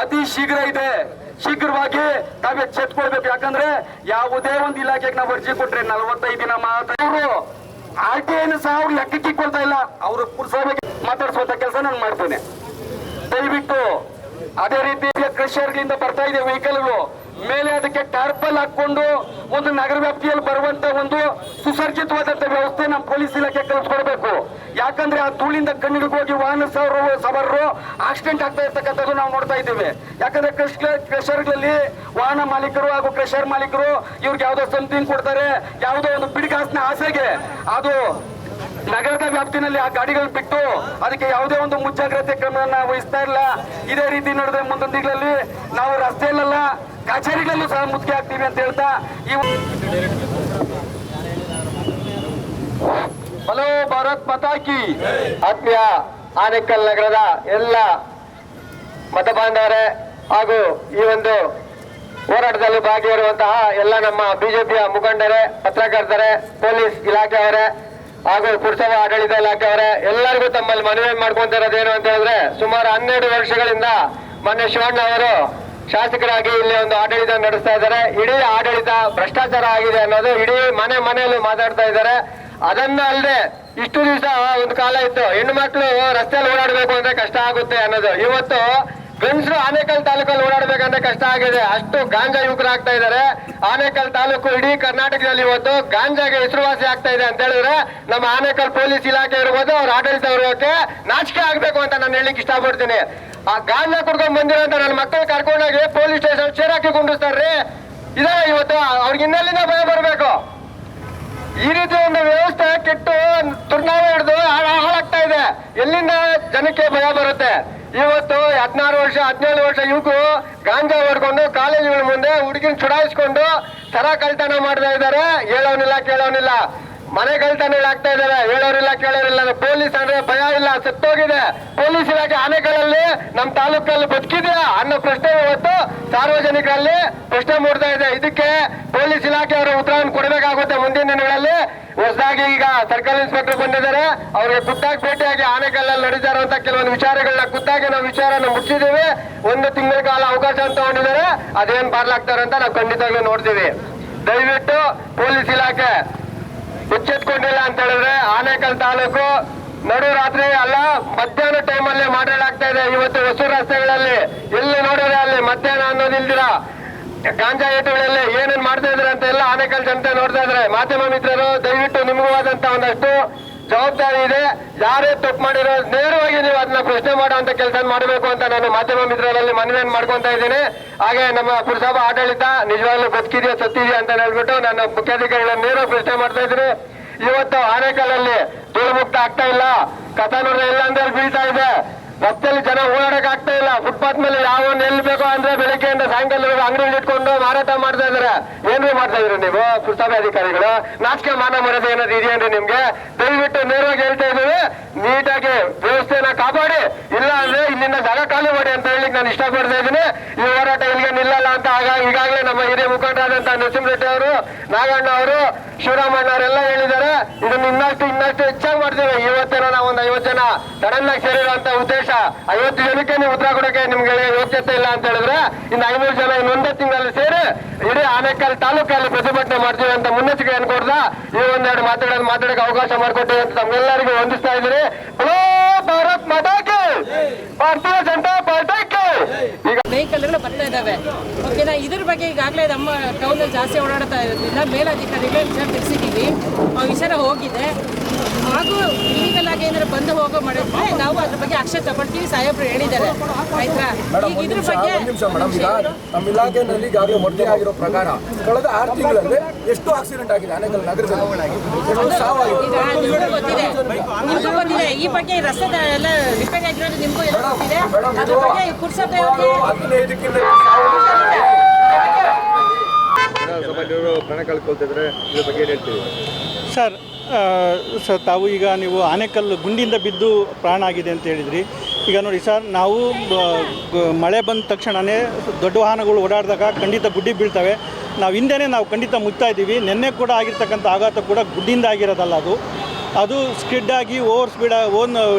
ಅತಿ ಶೀಘ್ರ ಇದೆ. ಶೀಘ್ರವಾಗಿ ತಾವು ಎಚ್ಚೆತ್ಕೊಳ್ಬೇಕು. ಯಾಕಂದ್ರೆ ಯಾವುದೇ ಒಂದು ಇಲಾಖೆಗೆ ನಾವು ಅರ್ಜಿ ಕೊಟ್ರೆ 45 ದಿನ ಅವರು RTI ಸಹ ಅವ್ರು ಲೆಕ್ಕಕ್ಕೆ ಕೊಡ್ತಾ ಇಲ್ಲ. ಅವರು ಪುರಸಭೆಗೆ ಮಾತಾಡಿಸುವಂತ ಕೆಲಸ ನಾನು ಮಾಡ್ತೇನೆ. ದಯವಿಟ್ಟು ಅದೇ ರೀತಿ ಕ್ರಷರ್ಗಳಿಂದ ಬರ್ತಾ ಇದೆ ವೆಹಿಕಲ್ಗಳು ಮೇಲೆ ಅದಕ್ಕೆ ಟಾರ್ಪಲ್ ಹಾಕೊಂಡು ಒಂದು ನಗರ ವ್ಯಾಪ್ತಿಯಲ್ಲಿ ಬರುವಂತ ಒಂದು ಸುಸರ್ಜಿತವಾದಂತ ವ್ಯವಸ್ಥೆ ನಮ್ಮ ಪೊಲೀಸ್ ಇಲಾಖೆ ಕಲ್ಪಿಸ್ಕೊಡ್ಬೇಕು. ಯಾಕಂದ್ರೆ ಆ ಧೂಳಿಂದ ಕಣ್ಣಿಗೆ ಹೋಗಿ ವಾಹನ ಸವಾರರು ಆಕ್ಸಿಡೆಂಟ್ ಆಗ್ತಾ ಇರ್ತಕ್ಕಂಥದ್ದು ನಾವು ನೋಡ್ತಾ ಇದ್ದೇವೆ. ಯಾಕಂದ್ರೆ ಕ್ರಷರ್ಗಳಲ್ಲಿ ವಾಹನ ಮಾಲೀಕರು ಹಾಗೂ ಕ್ರಷರ್ ಮಾಲೀಕರು ಇವ್ರಿಗೆ ಯಾವುದೋ ಸಮಥಿಂಗ್ ಕೊಡ್ತಾರೆ, ಯಾವುದೋ ಒಂದು ಬಿಡಿಗಾಸಿನ ಆಸೆಗೆ ಅದು ನಗರದ ವ್ಯಾಪ್ತಿನಲ್ಲಿ ಆ ಗಾಡಿಗಳು ಬಿಟ್ಟು ಅದಕ್ಕೆ ಯಾವುದೇ ಒಂದು ಮುಂಜಾಗ್ರತೆ ಕ್ರಮವನ್ನ ವಹಿಸ್ತಾ ಇಲ್ಲ. ಇದೇ ರೀತಿ ನಡೆದ್ರೆ ಮುಂದೊಂದು ದಿನಗಳಲ್ಲಿ ನಾವು ರಸ್ತೆಯಲ್ಲ ಕಚೇರಿಗಳಲ್ಲೂ ಸಹ ಮುಖ್ಯ ಆಗ್ತೀವಿ ಅಂತ ಹೇಳ್ತಾ ಹಲೋ ಭಾರತ್ ಮಾತಾ ಕಿ. ಆತ್ಮೀಯ ಆನೇಕಲ್ ನಗರದ ಎಲ್ಲ ಮತ ಬಾಂಧವರೇ ಹಾಗೂ ಈ ಒಂದು ಹೋರಾಟದಲ್ಲಿ ಭಾಗಿಯಾಗಿರುವಂತಹ ಎಲ್ಲ ನಮ್ಮ ಬಿಜೆಪಿಯ ಮುಖಂಡರೇ, ಪತ್ರಕರ್ತರೇ, ಪೊಲೀಸ್ ಇಲಾಖೆಯವರೇ ಹಾಗೂ ಪುರಸಭಾ ಆಡಳಿತ ಇಲಾಖೆಯವರೇ ಎಲ್ಲರಿಗೂ ತಮ್ಮಲ್ಲಿ ಮನವಿ ಮಾಡ್ಕೊಂತ ಇರೋದೇನು ಅಂತ ಹೇಳಿದ್ರೆ, ಸುಮಾರು 12 ವರ್ಷಗಳಿಂದ ಮೊನ್ನೆ ಶಿವಣ್ಣ ಅವರು ಶಾಸಕರಾಗಿ ಇಲ್ಲಿ ಒಂದು ಆಡಳಿತ ನಡೆಸ್ತಾ ಇದ್ದಾರೆ. ಇಡೀ ಆಡಳಿತ ಭ್ರಷ್ಟಾಚಾರ ಆಗಿದೆ ಅನ್ನೋದು ಇಡೀ ಮನೆಯಲ್ಲೂ ಮಾತಾಡ್ತಾ ಇದ್ದಾರೆ. ಅದನ್ನ ಅಲ್ಲದೆ ಇಷ್ಟು ದಿವಸ ಒಂದು ಕಾಲ ಇತ್ತು, ಹೆಣ್ಣು ಮಕ್ಕಳು ರಸ್ತೆಯಲ್ಲಿ ಓಡಾಡಬೇಕು ಅಂದ್ರೆ ಕಷ್ಟ ಆಗುತ್ತೆ ಅನ್ನೋದು. ಇವತ್ತು ಗಂಡಸರು ಆನೇಕಲ್ ತಾಲೂಕಲ್ಲಿ ಓಡಾಡಬೇಕಂದ್ರೆ ಕಷ್ಟ ಆಗಿದೆ. ಅಷ್ಟು ಗಾಂಜಾ ಯುವಕರಾಗ್ತಾ ಇದ್ದಾರೆ. ಆನೇಕಲ್ ತಾಲೂಕು ಇಡೀ ಕರ್ನಾಟಕದಲ್ಲಿ ಇವತ್ತು ಗಾಂಜಾಗೆ ಹೆಸರುವಾಸಿ ಆಗ್ತಾ ಇದೆ ಅಂತ ಹೇಳಿದ್ರೆ ನಮ್ಮ ಆನೇಕಲ್ ಪೊಲೀಸ್ ಇಲಾಖೆ ಇರ್ಬೋದು, ಅವ್ರ ಆಡಳಿತ ಇರೋಕೆ ನಾಚಿಕೆ ಆಗ್ಬೇಕು ಅಂತ ನಾನು ಹೇಳಲಿಕ್ಕೆ ಇಷ್ಟಪಡ್ತೀನಿ. ಆ ಗಾಂಜಾ ಕುಡ್ಕೊಂಡ್ ಬಂದಿರೋಂತ ನನ್ನ ಮಕ್ಕಳು ಕರ್ಕೊಂಡೋಗಿ ಪೊಲೀಸ್ ಸ್ಟೇಷನ್ ಸೇರಾಕಿ ಕುಂಡಿಸ್ತಾರ್ರಿ. ಇದೇ ಇವತ್ತು ಅವ್ರಿಗೆ ಇನ್ನೆಲ್ಲಿಂದ ಭಯ ಬರಬೇಕು. ಈ ರೀತಿ ಒಂದು ವ್ಯವಸ್ಥೆ ಕೆಟ್ಟು ತುರ್ನಾವ ಹಿಡಿದು ಹಾಳಾಗ್ತಾ ಇದೆ. ಎಲ್ಲಿಂದ ಜನಕ್ಕೆ ಭಯ ಬರುತ್ತೆ? ಇವತ್ತು 16 ವರ್ಷ 17 ವರ್ಷ ಯುವಕರು ಗಾಂಜಾ ಹೊಡ್ಕೊಂಡು ಕಾಲೇಜುಗಳ ಮುಂದೆ ಹುಡುಗಿನ ಚುಡಾಯಿಸ್ಕೊಂಡು ಸರ ಕಳ್ತನ ಮಾಡ್ತಾ ಇದ್ದಾರೆ. ಹೇಳೋನಿಲ್ಲ ಕೇಳೋನಿಲ್ಲ, ಮನೆ ಕಳ್ತನಗಳಾಗ್ತಾ ಇದ್ದಾರೆ. ಹೇಳೋರಿಲ್ಲ ಕೇಳೋರಿಲ್ಲ. ಪೊಲೀಸ್ ಅಂದ್ರೆ ಭಯ ಇಲ್ಲ, ಸತ್ತೋಗಿದೆ. ಪೊಲೀಸ್ ಇಲಾಖೆ ಆನೇಕಲ್ಲಲ್ಲಿ ನಮ್ಮ ತಾಲೂಕಲ್ಲಿ ಬದುಕಿದೆಯಾ ಅನ್ನೋ ಪ್ರಶ್ನೆ ಇವತ್ತು ಸಾರ್ವಜನಿಕರಲ್ಲಿ ಪ್ರಶ್ನೆ ಮೂಡ್ತಾ ಇದೆ. ಇದಕ್ಕೆ ಪೊಲೀಸ್ ಇಲಾಖೆಯವರು ಉತ್ತರವನ್ನು ಕೊಡಬೇಕಾಗುತ್ತೆ. ಮುಂದಿನ ದಿನಗಳಲ್ಲಿ ಹೊಸದಾಗಿ ಈಗ ಸರ್ಕಲ್ ಇನ್ಸ್ಪೆಕ್ಟರ್ ಬಂದಿದ್ದಾರೆ. ಅವ್ರಿಗೆ ಖುದ್ದಾಗಿ ಭೇಟಿಯಾಗಿ ಆನೇಕಲ್ಲಲ್ಲಿ ನಡೀತಾ ಇರುವಂತ ಕೆಲವೊಂದು ವಿಚಾರಗಳನ್ನ ಖುದ್ದಾಗಿ ನಾವು ವಿಚಾರನ ಮುಗಿಸಿದ್ದೀವಿ. 1 ತಿಂಗಳ ಕಾಲ ಅವಕಾಶ ಅಂತ ತಗೊಂಡಿದ್ದಾರೆ. ಅದೇನ್ ಬಾರ್ಲಾಗ್ತಾರೆ ಅಂತ ನಾವು ಖಂಡಿತವಾಗಿ ನೋಡ್ತೀವಿ. ದಯವಿಟ್ಟು ಪೊಲೀಸ್ ಇಲಾಖೆ ಎಚ್ಚೆತ್ಕೊಂಡಿಲ್ಲ ಅಂತ ಹೇಳಿದ್ರೆ ಆನೇಕಲ್ ತಾಲೂಕು ನಡು ರಾತ್ರಿ ಅಲ್ಲ ಮಧ್ಯಾಹ್ನ ಟೈಮಲ್ಲಿ ಮಾಡಲಾಗ್ತಾ ಇದೆ. ಇವತ್ತು ಹೊಸ ರಸ್ತೆಗಳಲ್ಲಿ ಎಲ್ಲಿ ನೋಡಿದ್ರೆ ಅಲ್ಲಿ ಮಧ್ಯಾಹ್ನ ಅನ್ನೋದಿಲ್ದಿರ ಗಾಂಜಾ ಏಟುಗಳಲ್ಲಿ ಏನೇನ್ ಮಾಡ್ತಾ ಇದ್ರೆ ಅಂತ ಎಲ್ಲ ಆನೇಕಲ್ ಜನತೆ ನೋಡ್ತಾ ಇದ್ರೆ. ಮಾಧ್ಯಮ ಮಿತ್ರರು ದಯವಿಟ್ಟು ನಿಮಗೂ ಆದಂತ ಒಂದಷ್ಟು ಜವಾಬ್ದಾರಿ ಇದೆ. ಯಾರೇ ತಪ್ಪು ಮಾಡಿರೋ ನೇರವಾಗಿ ನೀವು ಅದನ್ನ ಪ್ರಶ್ನೆ ಮಾಡುವಂತ ಕೆಲಸ ಮಾಡಬೇಕು ಅಂತ ನಾನು ಮಾಧ್ಯಮ ಮಿತ್ರರಲ್ಲಿ ಮನವಿಯನ್ನು ಮಾಡ್ಕೊಂತ ಇದ್ದೀನಿ. ಹಾಗೆ ನಮ್ಮ ಪುರಸಭಾ ಆಡಳಿತ ನಿಜವಾಗ್ಲೂ ಬದುಕಿದೆಯಾ ಸತ್ತಿದೆಯಾ ಅಂತ ಹೇಳ್ಬಿಟ್ಟು ನಾನು ಮುಖ್ಯಾಧಿಕಾರಿಗಳನ್ನ ನೇರ ಪ್ರಶ್ನೆ ಮಾಡ್ತಾ ಇದ್ದೀನಿ. ಇವತ್ತು ಆನೇಕಲ್ಲಲ್ಲಿ ಧೂಳು ಮುಕ್ತ ಆಗ್ತಾ ಇಲ್ಲ, ಕಥಾನೂರ ಇಲ್ಲ ಅಂದ್ರೆ ಬೀಳ್ತಾ ಇದೆ. ರಸ್ತೆಯಲ್ಲಿ ಜನ ಓಡಾಡಕ್ ಆಗ್ತಾ ಇಲ್ಲ. ಫುಟ್ಪಾತ್ ಮೇಲೆ ಯಾವ ಎಲ್ಲಿ ಬೇಕೋ ಅಂದ್ರೆ ಬೆಳಿಗ್ಗೆಯಿಂದ ಸಾಯಂಕಾಲ ಅಂಗಡಿ ಇಟ್ಕೊಂಡು ಮಾರಾಟ ಮಾಡ್ತಾ ಇದಾರೆ. ಏನ್ರಿ ಮಾಡ್ತಾ ಇದ್ರಿ ನೀವು ಪುರಸಭೆ ಅಧಿಕಾರಿಗಳು? ನಾಚಿಕೆ ಮಾನ ಮರ್ಯಾದೆ ಏನಾದ್ರು ಇದೆಯೇನ್ರಿ ನಿಮ್ಗೆ? ದಯವಿಟ್ಟು ನೇರವಾಗಿ ಹೇಳ್ತಾ ಇದ್ದೀವಿ, ನೀಟಾಗಿ ವ್ಯವಸ್ಥೆನ ಕಾಪಾಡಿ, ಇಲ್ಲ ಅಂದ್ರೆ ಇಲ್ಲಿಂದ ಜಾಗ ಖಾಲಿ ಮಾಡಿ ಅಂತ ಹೇಳಿ ನಾನು ಇಷ್ಟಪಡ್ತಾ ಇದ್ದೀನಿ. ಈ ಹೋರಾಟ ಇಲ್ಲಿಗೆ ನಿಲ್ಲಲ್ಲ ಅಂತ ಈಗಾಗಲೇ ನಮ್ಮ ಹಿರಿಯ ಮುಖಂಡರಾದಂತ ನರಸಿಂಹರೆಡ್ಡಿ ಅವರು, ನಾಗಣ್ಣ ಅವರು, ಶಿವರಾಮಣ್ಣ ಅವರೆಲ್ಲ ಹೇಳಿದ್ದಾರೆ. ಇದನ್ನು ಇನ್ನಷ್ಟು ಹೆಚ್ಚಾಗಿ ಮಾಡ್ತೀವಿ. ಇವತ್ತೇನೋ ನಾವು ಒಂದು 50 ಜನ ಸಡನ್ ಆಗಿ ಸೇರಿರುವಂತ ಉದ್ದೇಶ 50 ಜನಕ್ಕೆ ನೀವು ಉತ್ತರ ಕೊಡೋಕೆ ನಿಮ್ಗೆ ಯೋಗ್ಯತೆ ಇಲ್ಲ ಅಂತ ಹೇಳಿದ್ರೆ ಇನ್ನು 500 ಜನ ಇನ್ನೊಂದೇ ತಿಂಗಳಲ್ಲಿ ಸೇರಿ ಇಡೀ ಆನೇಕಲ್ ತಾಲೂಕಲ್ಲಿ ಪ್ರತಿಭಟನೆ ಮಾಡ್ತೀವಿ ಅಂತ ಮುನ್ನೆಚ್ಚರಿಕೆಯನ್ನು ಕೊಡ್ದ ಈ ಒಂದೆರಡು ಮಾತಾಡೋಕೆ ಅವಕಾಶ ಮಾಡಿಕೊಟ್ಟಿದೆ ಅಂತ ತಮ್ಮೆಲ್ಲರಿಗೂ ವಂದಿಸ್ತಾ ಇದ್ದೀನಿ. ಭಾರತ್ ಮಾತಾ ಕಿ, ಭಾರತೀಯ ಜನತಾ ಪಾರ್ಟಿಗೆ. ಈಗ ವೆಹಿಕಲ್ಗಳು ಬರ್ತಾ ಇದ್ದಾವೆ. ಓಕೆನಾ, ಇದ್ರ ಬಗ್ಗೆ ಈಗಾಗಲೇ ನಮ್ಮ ಟೌನಲ್ಲಿ ಜಾಸ್ತಿ ಓಡಾಡ್ತಾ ಇರೋದ್ರಿಂದ ಮೇಲಧಿಕಾರಿಗಳು ವಿಚಾರ ತಿಳಿಸಿದ್ದೀವಿ. ಆ ವಿಚಾರ ಹೋಗಿದೆ. ಹಾಗೂ ಇಲ್ಲಿಗಲ್ ಆಗಿ ಏನಾದ್ರು ಬಂದು ಹೋಗೋ ಮಾಡಿದ್ರೆ ನಾವು ಅದ್ರ ಬಗ್ಗೆ ಆಕ್ಷನ್ ತಗೊಳ್ತೀವಿ. ಸಾಹೇಬ್ರು ಹೇಳಿದ್ದಾರೆ, ಆಯ್ತಾ? ಈಗ ಇದ್ರ ಬಗ್ಗೆ ನಮ್ಮ ಇಲಾಖೆಯಲ್ಲಿ ಈಗಾಗಲೇ ವರದಿ ಆಗಿರೋ ಪ್ರಕಾರ ಕಳೆದ 6 ತಿಂಗಳಲ್ಲಿ ಎಷ್ಟು ಆಕ್ಸಿಡೆಂಟ್ ಆಗಿದೆ ಆನೇಕಲ್ ನಗರದಲ್ಲಿ? ನಿಮ್ಗೂ ಗೊತ್ತಿದೆ ಈ ಬಗ್ಗೆ. ರಸ್ತೆ ಎಲ್ಲ ರಿಪೇರಿ ಆಗಿರೋದು ನಿಮ್ಗೂ ಎಲ್ಲ ಗೊತ್ತಿದೆ. ಅದ್ರ ಬಗ್ಗೆ ಪುರಸಭೆ ಪ್ರಾಣ ಕಳ್ಕೊಳ್ತಿದ್ರೆ ಇದ್ರ ಬಗ್ಗೆ ಏನು ಹೇಳ್ತೀವಿ ಸರ್? ತಾವು ಈಗ ನೀವು ಆನೇಕಲ್ ಗುಂಡಿಯಿಂದ ಬಿದ್ದು ಪ್ರಾಣ ಆಗಿದೆ ಅಂತ ಹೇಳಿದ್ರಿ. ಈಗ ನೋಡಿ ಸರ್, ನಾವು ಮಳೆ ಬಂದ ತಕ್ಷಣವೇ ದೊಡ್ಡ ವಾಹನಗಳು ಓಡಾಡಿದಾಗ ಖಂಡಿತ ಗುಡ್ಡಿ ಬೀಳ್ತವೆ. ನಾವು ಹಿಂದೆಯೇ ನಾವು ಖಂಡಿತ ಮುಗ್ತಾ ಇದ್ದೀವಿ. ನಿನ್ನೆ ಕೂಡ ಆಗಿರ್ತಕ್ಕಂಥ ಆಘಾತ ಕೂಡ ಗುಡ್ಡಿಯಿಂದ ಆಗಿರೋದಲ್ಲ, ಅದು ಸ್ಕಿಡ್ ಆಗಿ ಓವರ್ ಸ್ಪೀಡ್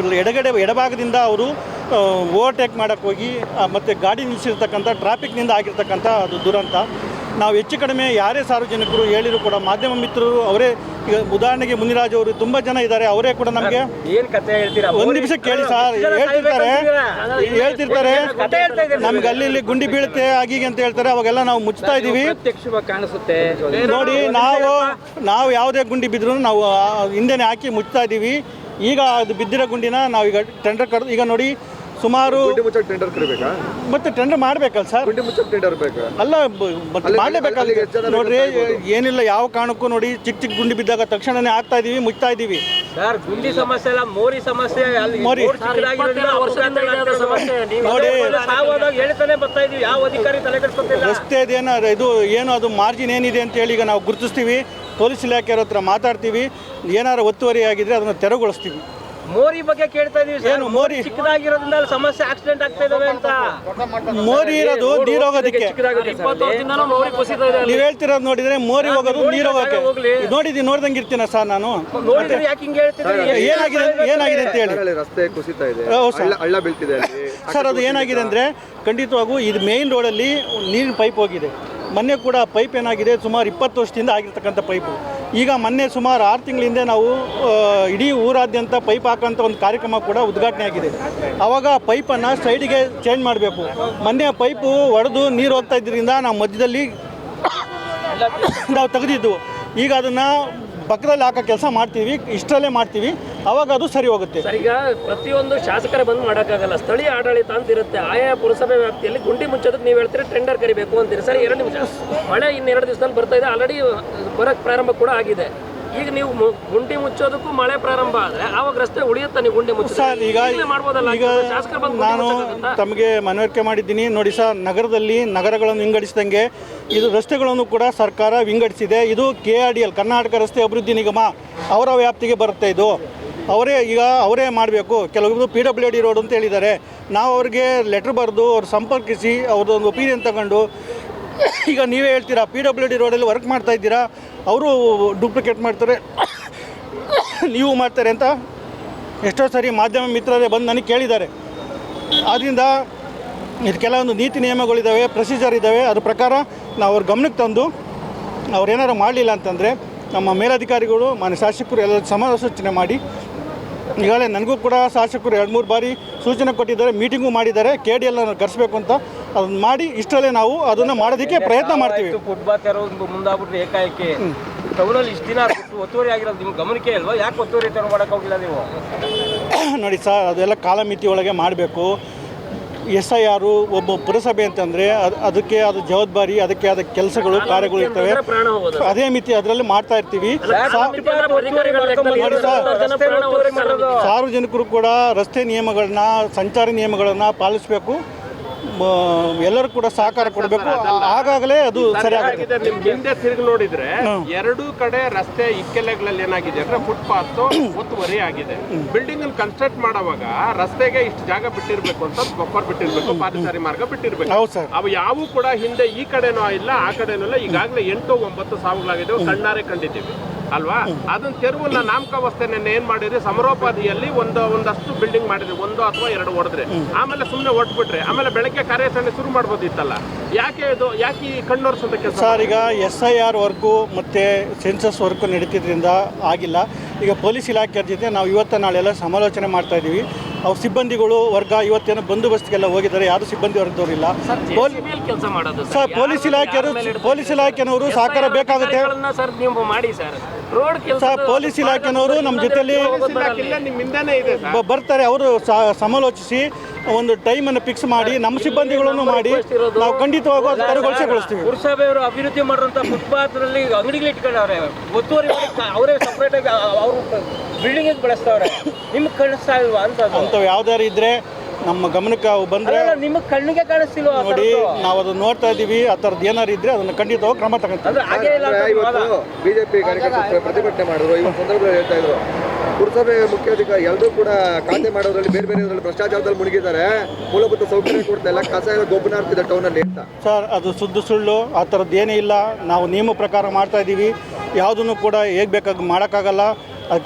ಎಡಭಾಗದಿಂದ ಅವರು ಓವರ್ಟೇಕ್ ಮಾಡೋಕ್ಕೆ ಹೋಗಿ ಮತ್ತು ಗಾಡಿ ನಿಲ್ಲಿಸಿರ್ತಕ್ಕಂಥ ಟ್ರಾಫಿಕ್ನಿಂದ ಆಗಿರ್ತಕ್ಕಂಥ ಅದು ದುರಂತ. ನಾವು ಹೆಚ್ಚು ಕಡಿಮೆ ಯಾರೇ ಸಾರ್ವಜನಿಕರು ಹೇಳಿದ್ರು ಕೂಡ ಮಾಧ್ಯಮ ಮಿತ್ರರು ಅವರೇ, ಈಗ ಉದಾಹರಣೆಗೆ ಮುನಿರಾಜ್ ಅವರು ತುಂಬ ಜನ ಇದ್ದಾರೆ, ಅವರೇ ಕೂಡ ನಮಗೆ ಏನ್ ಕತೆ ಹೇಳ್ತೀರಾ? ಒಂದು ನಿಮಿಷ ಕೇಳಿ ಸರ್, ಹೇಳ್ತಿರ್ತಾರೆ ನಮ್ಗೆ ಅಲ್ಲಿ ಇಲ್ಲಿ ಗುಂಡಿ ಬೀಳುತ್ತೆ ಆಗೀಗೆ ಅಂತ ಹೇಳ್ತಾರೆ. ಅವಾಗೆಲ್ಲ ನಾವು ಮುಚ್ತಾ ಇದ್ದೀವಿ. ಕಾಣಿಸುತ್ತೆ ನೋಡಿ, ನಾವು ಯಾವುದೇ ಗುಂಡಿ ಬಿದ್ದರೂ ನಾವು ಹಿಂದೆನೇ ಹಾಕಿ ಮುಚ್ತಾ ಇದ್ದೀವಿ. ಈಗ ಅದು ಬಿದ್ದಿರೋ ಗುಂಡಿನ ನಾವು ಈಗ ಟೆಂಡರ್ ಕರೆದು, ಈಗ ನೋಡಿ ಸುಮಾರು ಟೆಂಡರ್ ಕರಿಬೇಕಾ? ಮತ್ತೆ ಟೆಂಡರ್ ಮಾಡ್ಬೇಕಲ್ಲ ಸರ್? ಟೆಂಡರ್ ಬೇಕಾ? ಅಲ್ಲ, ಮತ್ತೆ ಮಾಡಲೇಬೇಕಲ್ಲ. ನೋಡ್ರಿ, ಏನಿಲ್ಲ, ಯಾವ ಕಾರಣಕ್ಕೂ ನೋಡಿ ಚಿಕ್ಕ ಚಿಕ್ಕ ಗುಂಡಿ ಬಿದ್ದಾಗ ತಕ್ಷಣನೇ ಹಾಕ್ತಾ ಇದೀವಿ, ಮುಚ್ತಾ ಇದ್ದೀವಿ. ಸರ್, ಗುಂಡಿ ಸಮಸ್ಯೆ ಅಲ್ಲ, ಮೋರಿ ಸಮಸ್ಯೆ. ಮೋರಿ ನೋಡಿ, ಹೇಳ್ತಾನೆ ಬರ್ತಾ ಇದೀವಿ, ಯಾವ ಅಧಿಕಾರಿ ತಲೆ ಕೆಡಿಸ್ಕೊತಿಲ್ಲ. ರಸ್ತೆದೇನ ಇದು ಏನು ಅದು ಮಾರ್ಜಿನ್ ಏನಿದೆ ಅಂತೇಳಿ ಈಗ ನಾವು ಗುರುತಿಸ್ತೀವಿ. ಪೊಲೀಸ್ ಇಲಾಖೆಯವ್ರ ಹತ್ರ ಮಾತಾಡ್ತೀವಿ. ಏನಾರು ಒತ್ತುವರಿ ಆಗಿದ್ರೆ ಅದನ್ನು ತೆರವುಗೊಳಿಸ್ತೀವಿ. ಮೋರಿ ಬಗ್ಗೆ ಕೇಳ್ತಾ ಇದೀವಿ. ಏನು ಮೋರಿ? ಚಿಕ್ಕದಾಗಿರೋದ್ರಿಂದ ಸಮಸ್ಯೆ, ಆಕ್ಸಿಡೆಂಟ್ ಆಗ್ತಾ ಇದಾವೆ ಅಂತ. ಮೋರಿ ಇರೋದು ನೀರು ಹೋಗೋದಕ್ಕೆ. ನೀವು ಹೇಳ್ತಿರೋದು ನೋಡಿದ್ರೆ ಮೋರಿ ಹೋಗೋದು ನೀರು ಹೋಗೋಕೆ. ನೋಡ್ದಂಗೆ ಇರ್ತೀನ ಸರ್ ನಾನು. ಏನಾಗಿದೆ ಅಂತ ಹೇಳಿ. ರಸ್ತೆ ಕುಸಿತಾ ಇದೆ, ಹಳ್ಳ ಬೀಳ್ತಿದೆ ಸರ್. ಅದು ಏನಾಗಿದೆ ಅಂದರೆ ಖಂಡಿತವಾಗೂ ಇದು ಮೇನ್ ರೋಡಲ್ಲಿ ನೀರಿನ ಪೈಪ್ ಹೋಗಿದೆ. ಮೊನ್ನೆ ಕೂಡ ಪೈಪ್ ಏನಾಗಿದೆ, ಸುಮಾರು 20 ವರ್ಷದಿಂದ ಆಗಿರ್ತಕ್ಕಂಥ ಪೈಪು. ಈಗ ಮೊನ್ನೆ ಸುಮಾರು 6 ತಿಂಗಳ ಹಿಂದೆ ನಾವು ಇಡೀ ಊರಾದ್ಯಂತ ಪೈಪ್ ಹಾಕೋಂಥ ಒಂದು ಕಾರ್ಯಕ್ರಮ ಕೂಡ ಉದ್ಘಾಟನೆ ಆಗಿದೆ. ಆವಾಗ ಪೈಪನ್ನು ಸೈಡಿಗೆ ಚೇಂಜ್ ಮಾಡಬೇಕು. ಮೊನ್ನೆ ಪೈಪು ಒಡೆದು ನೀರು ಹೋಗ್ತಾ ಇದ್ದರಿಂದ ನಾವು ಮಧ್ಯದಲ್ಲಿ ನಾವು ತೆಗೆದಿದ್ದು. ಈಗ ಅದನ್ನು ಪಕ್ಕದಲ್ಲಿ ಹಾಕೋ ಕೆಲಸ ಮಾಡ್ತೀವಿ, ಇಷ್ಟರಲ್ಲೇ ಮಾಡ್ತೀವಿ. ಅವಾಗ ಅದು ಸರಿ ಹೋಗುತ್ತೆ. ಸರ್, ಈಗ ಪ್ರತಿಯೊಂದು ಶಾಸಕರ ಬಂದು ಮಾಡೋಕ್ಕಾಗಲ್ಲ, ಸ್ಥಳೀಯ ಆಡಳಿತ ಅಂತ ಇರುತ್ತೆ. ಆಯಾ ಪುರಸಭೆ ವ್ಯಾಪ್ತಿಯಲ್ಲಿ ಗುಂಡಿ ಮುಚ್ಚೋದಕ್ಕೆ ನೀವು ಹೇಳ್ತೀರಿ ಟೆಂಡರ್ ಕರಿಬೇಕು ಅಂತೀರಿ. ಸರ್, 2 ನಿಮಿಷ, ಮಳೆ ಇನ್ನೆರಡು ದಿವಸದಲ್ಲಿ ಬರ್ತಾ ಇದೆ, ಆಲ್ರೆಡಿ ಬರೋಕ್ಕೆ ಪ್ರಾರಂಭ ಕೂಡ ಆಗಿದೆ. ಈಗ ನೀವು ಗುಂಡಿ ಮುಚ್ಚೋದಕ್ಕೂ ಮಳೆ ಪ್ರಾರಂಭ ಆದರೆ ಆವಾಗ ರಸ್ತೆ ಉಳಿಯುತ್ತಾ? ನೀವು ಗುಂಡಿ ಮುಚ್ಚ ಸರ್, ಈಗ ನಾನು ತಮಗೆ ಮನವರಿಕೆ ಮಾಡಿದ್ದೀನಿ. ನೋಡಿ ಸರ್, ನಗರಗಳನ್ನು ವಿಂಗಡಿಸಿದಂಗೆ ಇದು ರಸ್ತೆಗಳನ್ನು ಕೂಡ ಸರ್ಕಾರ ವಿಂಗಡಿಸಿದೆ. ಇದು KRDL, ಕರ್ನಾಟಕ ರಸ್ತೆ ಅಭಿವೃದ್ಧಿ ನಿಗಮ, ಅವರ ವ್ಯಾಪ್ತಿಗೆ ಬರುತ್ತೆ. ಇದು ಅವರೇ ಮಾಡಬೇಕು. ಕೆಲವೊಂದು PWD ರೋಡ್ ಅಂತ ಹೇಳಿದ್ದಾರೆ. ನಾವು ಅವ್ರಿಗೆ ಲೆಟ್ರ್ ಬರೆದು ಅವ್ರು ಸಂಪರ್ಕಿಸಿ ಅವ್ರದ್ದೊಂದು ಒಪಿನಿಯನ್ ತಗೊಂಡು, ಈಗ ನೀವೇ ಹೇಳ್ತೀರಾ PWD ರೋಡಲ್ಲಿ ವರ್ಕ್ ಮಾಡ್ತಾ ಇದ್ದೀರಾ, ಅವರು ಡೂಪ್ಲಿಕೇಟ್ ಮಾಡ್ತಾರೆ, ನೀವು ಮಾಡ್ತಾರೆ ಅಂತ ಎಷ್ಟೋ ಸರಿ ಮಾಧ್ಯಮ ಮಿತ್ರರೇ ಬಂದು ನನಗೆ ಕೇಳಿದ್ದಾರೆ. ಆದ್ದರಿಂದ ಇದು ಕೆಲವೊಂದು ನೀತಿ ನಿಯಮಗಳಿದ್ದಾವೆ, ಪ್ರೊಸೀಜರ್ ಇದ್ದಾವೆ. ಅದ್ರ ಪ್ರಕಾರ ನಾವು ಅವ್ರ ಗಮನಕ್ಕೆ ತಂದು ಅವ್ರೇನಾರು ಮಾಡಲಿಲ್ಲ ಅಂತಂದರೆ ನಮ್ಮ ಮೇಲಧಿಕಾರಿಗಳು, ಮಾನ್ಯ ಶಾಸಕರು ಎಲ್ಲ ಸಮಾಲೋಚನೆ ಮಾಡಿ, ಈಗಾಗಲೇ ನನಗೂ ಕೂಡ ಶಾಸಕರು 2-3 ಬಾರಿ ಸೂಚನೆ ಕೊಟ್ಟಿದ್ದಾರೆ, ಮೀಟಿಂಗು ಮಾಡಿದ್ದಾರೆ. KDL ಕರೆಸಬೇಕು ಅಂತ ಅದನ್ನು ಮಾಡಿ ಇಷ್ಟರಲ್ಲೇ ನಾವು ಅದನ್ನು ಮಾಡೋದಕ್ಕೆ ಪ್ರಯತ್ನ ಮಾಡ್ತೀವಿ. ಫುಟ್ಪಾತ್ ಮುಂದಾಗ್ಬಿಟ್ರೆ ಏಕಾಏಕಿ ಟೌನಲ್ಲಿ ಇಷ್ಟು ದಿನ ಒತ್ತುವರಿ ಆಗಿರೋದು ನಿಮ್ಮ ಗಮನಕ್ಕೆ ಅಲ್ವಾ? ಯಾಕೆ ಒತ್ತುವರಿ ತೆರವು ಮಾಡೋಕೆ ಹೋಗಿಲ್ಲ ನೀವು? ನೋಡಿ ಸರ್, ಅದೆಲ್ಲ ಕಾಲಮಿತಿ ಒಳಗೆ ಮಾಡಬೇಕು. SIR ಒಬ್ಬ ಪುರಸಭೆ ಅಂತಂದರೆ ಅದಕ್ಕೆ ಅದು ಜವಾಬ್ದಾರಿ, ಅದಕ್ಕೆ ಆದ ಕೆಲಸಗಳು, ಕಾರ್ಯಗಳು ಇರ್ತವೆ. ಅದೇ ಮಿತಿ ಅದರಲ್ಲಿ ಮಾಡ್ತಾ ಇರ್ತೀವಿ. ಸಾರ್ವಜನಿಕರು ಕೂಡ ರಸ್ತೆ ನಿಯಮಗಳನ್ನ, ಸಂಚಾರಿ ನಿಯಮಗಳನ್ನು ಪಾಲಿಸಬೇಕು. ಎಲ್ಲರೂ ಕೂಡ ಸಹಕಾರ ಕೊಡಬೇಕು. ಆಗಾಗಲೇ ಅದು ಸರಿಯಾಗುತ್ತೆ. ನಿಮ್ಗೆ ಹಿಂದೆ ತಿರುಗಿ ನೋಡಿದ್ರೆ 2 ಕಡೆ ರಸ್ತೆ ಇಕ್ಕೆಲೆಗಳಲ್ಲಿ ಏನಾಗಿದೆ ಅಂದ್ರೆ ಫುಟ್ಪಾತ್ ಒತ್ತುವರಿ ಆಗಿದೆ. ಬಿಲ್ಡಿಂಗ್ ಅನ್ನು ಕನ್ಸ್ಟ್ರಕ್ಟ್ ಮಾಡುವಾಗ ರಸ್ತೆಗೆ ಇಷ್ಟು ಜಾಗ ಬಿಟ್ಟಿರ್ಬೇಕು ಅಂತ ಬಫರ್ ಬಿಟ್ಟಿರ್ಬೇಕು, ಪಾದಚಾರಿ ಮಾರ್ಗ ಬಿಟ್ಟಿರ್ಬೇಕು. ಅವು ಯಾವು ಕೂಡ ಹಿಂದೆ ಈ ಕಡೆನೂ ಇಲ್ಲ, ಆ ಕಡೆನೂ ಇಲ್ಲ. ಈಗಾಗಲೇ 8-9 ಸಾವುಗಳಾಗಿದ್ದೇವೆ, ಕಣ್ಣಾರೆ ಕಂಡಿದ್ದೀವಿ ಅಲ್ವಾ? ಅದನ್ನ ತೆರವನ್ನ ನಾಮಕಾವಸ್ಥೆನ ಏನ್ ಮಾಡಿದ್ರಿ, ಸಮರೋಪಾದಿಯಲ್ಲಿ ಒಂದಷ್ಟು ಬಿಲ್ಡಿಂಗ್ ಮಾಡಿದ್ರಿ, 1 ಅಥವಾ 2 ಹೊಡೆದ್ರಿ, ಆಮೇಲೆ ಸುಮ್ಮನೆ ಹೊಟ್ಬಿಟ್ರಿ, ಆಮೇಲೆ ಬೆಳಗ್ಗೆ ಕಾರ್ಯಾಚರಣೆ ಶುರು ಮಾಡ್ಬೋದಿತ್ತಲ್ಲ. ಯಾಕೆ ಈ ಕಣ್ಣೋರ್ಸಂತ ಕೆಲಸ? ಸರ್, ಈಗ SIR ವರ್ಕು ಮತ್ತು ಸೆನ್ಸಸ್ ವರ್ಕು ನಡೀತಿದ್ರಿಂದ ಆಗಿಲ್ಲ. ಈಗ ಪೊಲೀಸ್ ಇಲಾಖೆಯ ಜೊತೆ ನಾವು ಇವತ್ತು ನಾಳೆಲ್ಲ ಸಮಾಲೋಚನೆ ಮಾಡ್ತಾ ಇದ್ದೀವಿ. ಅವ್ರ ಸಿಬ್ಬಂದಿಗಳು ವರ್ಗ ಇವತ್ತೇನೋ ಬಂದೋಬಸ್ತಿಗೆಲ್ಲ ಹೋಗಿದ್ದಾರೆ, ಯಾರು ಸಿಬ್ಬಂದಿ ವರ್ಗದವರಿಲ್ಲ. ಸರ್, ಪೊಲೀಸ್ ಇಲಾಖೆನವರು ಸಹಕಾರ ಬೇಕಾಗುತ್ತೆ ಸರ್. ಪೊಲೀಸ್ ಇಲಾಖೆನವರು ನಮ್ಮ ಜೊತೆಲಿ ಬರ್ತಾರೆ. ಅವರು ಸಮಾಲೋಚಿಸಿ ಒಂದು ಟೈಮನ್ನು ಫಿಕ್ಸ್ ಮಾಡಿ ನಮ್ಮ ಸಿಬ್ಬಂದಿಗಳನ್ನು ಮಾಡಿ ನಾವು ಖಂಡಿತವಾಗೂ ಅದು ತೆರವುಗೊಳಿಸ್ತೀವಿ. ಪುರಸಭೆಯವರು ಅಭಿವೃದ್ಧಿ ಮಾಡಿರುವಂಥ ಫುಟ್ಪಾತ್ನಲ್ಲಿ ಅಂಗಡಿಗಳು ಇಟ್ಕೊಂಡವ್ರೆ, ಒತ್ತುವರಿ ಅವರೇ ಸಪ್ರೇಟಾಗಿ ಅವರು ಬಿಲ್ಡಿಂಗ್ ಬೆಳೆಸ್ತವ್ರೆ. ನಿಮ್ಗೆ ಕಾಣಿಸ್ತಾ ಇಲ್ವಾ ಅಂಥವು ಯಾವ್ದಾರು ಇದ್ರೆ ನಮ್ಮ ಗಮನಕ್ಕೆ ಬಂದರೆ ನಿಮಗೆ ಕಣ್ಣಿಗೆ ಕಾಣಿಸ್ತಿಲ್ವಾ? ನೋಡಿ, ನಾವು ಅದನ್ನು ನೋಡ್ತಾ ಇದ್ದೀವಿ. ಆ ಥರದ್ದು ಏನಾರು ಇದ್ರೆ ಅದನ್ನು ಖಂಡಿತವಾಗಿ ಕ್ರಮ ತಗೊಂತೀವಿ. ಬಿಜೆಪಿ ಕಾರ್ಯಕರ್ತರು ಪ್ರತಿಭಟನೆ ಮಾಡಿದ್ರು. ಈ ಸಂದರ್ಭದಲ್ಲಿ ಹೇಳ್ತಾ ಇದ್ರು, ಪುರಸಭೆ ಮುಖ್ಯಾಧಿಕಾರಿ ಎಲ್ಲರೂ ಕೂಡ ಖಾತೆ ಮಾಡೋದ್ರಲ್ಲಿ ಬೇರೆ ಬೇರೆ ಭ್ರಷ್ಟಾಚಾರದಲ್ಲಿ ಮುಳುಗಿದ್ದಾರೆ, ಮೂಲಭೂತ ಸೌಕರ್ಯ ಕೊಡ್ತಾ ಇಲ್ಲ, ಕಸ ಎಲ್ಲ ಗೊಬ್ಬರ ಹಾಕ್ತಿದ್ದಾರೆ ಟೌನಲ್ಲಿ ಅಂತ. ಸರ್, ಅದು ಸುಳ್ಳು. ಆ ಥರದ್ದು ಏನೇ ಇಲ್ಲ. ನಾವು ನಿಯಮ ಪ್ರಕಾರ ಮಾಡ್ತಾ ಇದ್ದೀವಿ. ಯಾವುದನ್ನು ಕೂಡ ಹೇಗೆ ಬೇಕಾಗಿ ಮಾಡೋಕ್ಕಾಗಲ್ಲ.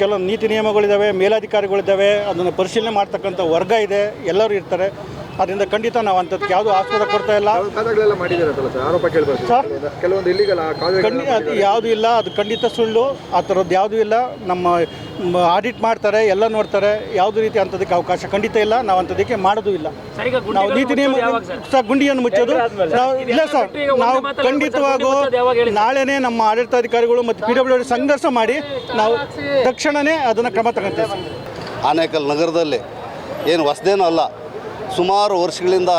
ಕೆಲವೊಂದು ನೀತಿ ನಿಯಮಗಳಿದ್ದಾವೆ, ಮೇಲಾಧಿಕಾರಿಗಳಿದ್ದಾವೆ, ಅದನ್ನು ಪರಿಶೀಲನೆ ಮಾಡ್ತಕ್ಕಂಥ ವರ್ಗ ಇದೆ, ಎಲ್ಲರೂ ಇರ್ತಾರೆ. ಅದರಿಂದ ಖಂಡಿತ ನಾವು ಅಂಥದ್ದಕ್ಕೆ ಯಾವುದೂ ಆಸ್ಪದ ಕೊಡ್ತಾ ಇಲ್ಲ. ಕಾಯ್ದೆಗಳೆಲ್ಲ ಮಾಡಿದಾರಲ್ಲ ಸರ್, ಆರೋಪ ಕೇಳಿಬರ್ತೀವಿ. ಕೆಲವೊಂದು ಇಲ್ಲಿಗಲ್ಲ ಅದು ಯಾವುದೂ ಇಲ್ಲ, ಅದು ಖಂಡಿತ ಸುಳ್ಳು. ಆ ಥರದ್ದು ಯಾವುದೂ ಇಲ್ಲ. ನಮ್ಮ ಆಡಿಟ್ ಮಾಡ್ತಾರೆ, ಎಲ್ಲ ನೋಡ್ತಾರೆ. ಯಾವುದೇ ರೀತಿ ಅಂಥದಕ್ಕೆ ಅವಕಾಶ ಖಂಡಿತ ಇಲ್ಲ. ನಾವು ಅಂಥದಕ್ಕೆ ಮಾಡೋದು ಇಲ್ಲ. ನಾವು ನೀತಿ ನಿಯಮ ಸರ್, ಗುಂಡಿಯನ್ನು ಮುಚ್ಚೋದು ನಾವು ಇಲ್ಲ ಸರ್. ನಾವು ಖಂಡಿತವಾಗೂ ನಾಳೆನೇ ನಮ್ಮ ಆಡಳಿತಾಧಿಕಾರಿಗಳು ಮತ್ತು PWD ಸಂಘರ್ಷ ಮಾಡಿ ನಾವು ತಕ್ಷಣವೇ ಅದನ್ನು ಕ್ರಮ ತಗೊಂತೀವಿ. ಆನೇಕಲ್ ನಗರದಲ್ಲಿ ಏನು ಹೊಸದೇನೂ ಅಲ್ಲ, ಸುಮಾರು ವರ್ಷಗಳಿಂದ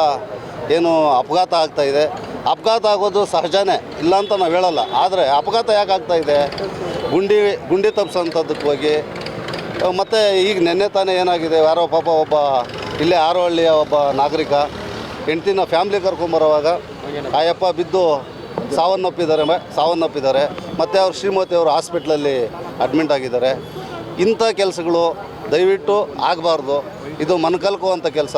ಏನು ಅಪಘಾತ ಆಗ್ತಾಯಿದೆ. ಅಪಘಾತ ಆಗೋದು ಸಹಜನೇ, ಇಲ್ಲ ಅಂತ ನಾವು ಹೇಳಲ್ಲ. ಆದರೆ ಅಪಘಾತ ಯಾಕೆ ಆಗ್ತಾಯಿದೆ? ಗುಂಡಿ ತಪ್ಪಿಸೋಂಥದ್ದಕ್ಕೆ ಹೋಗಿ ಮತ್ತು ಈಗ ನೆನ್ನೆ ತಾನೇ ಏನಾಗಿದೆ, ಯಾರೋ ಪಾಪ ಒಬ್ಬ ಇಲ್ಲೇ ಆರೋಹಳ್ಳಿಯ ಒಬ್ಬ ನಾಗರಿಕ ಹೆಂಡ್ತಿನ ಫ್ಯಾಮ್ಲಿ ಕರ್ಕೊಂಬರುವಾಗ ಆಯಪ್ಪ ಬಿದ್ದು ಸಾವನ್ನಪ್ಪಿದ್ದಾರೆ. ಮತ್ತು ಅವ್ರು ಶ್ರೀಮತಿ ಅವರು ಹಾಸ್ಪಿಟ್ಲಲ್ಲಿ ಅಡ್ಮಿಂಟ್ ಆಗಿದ್ದಾರೆ. ಇಂಥ ಕೆಲಸಗಳು ದಯವಿಟ್ಟು ಆಗಬಾರ್ದು. ಇದು ಮನಕಲ್ಕುವಂಥ ಕೆಲಸ.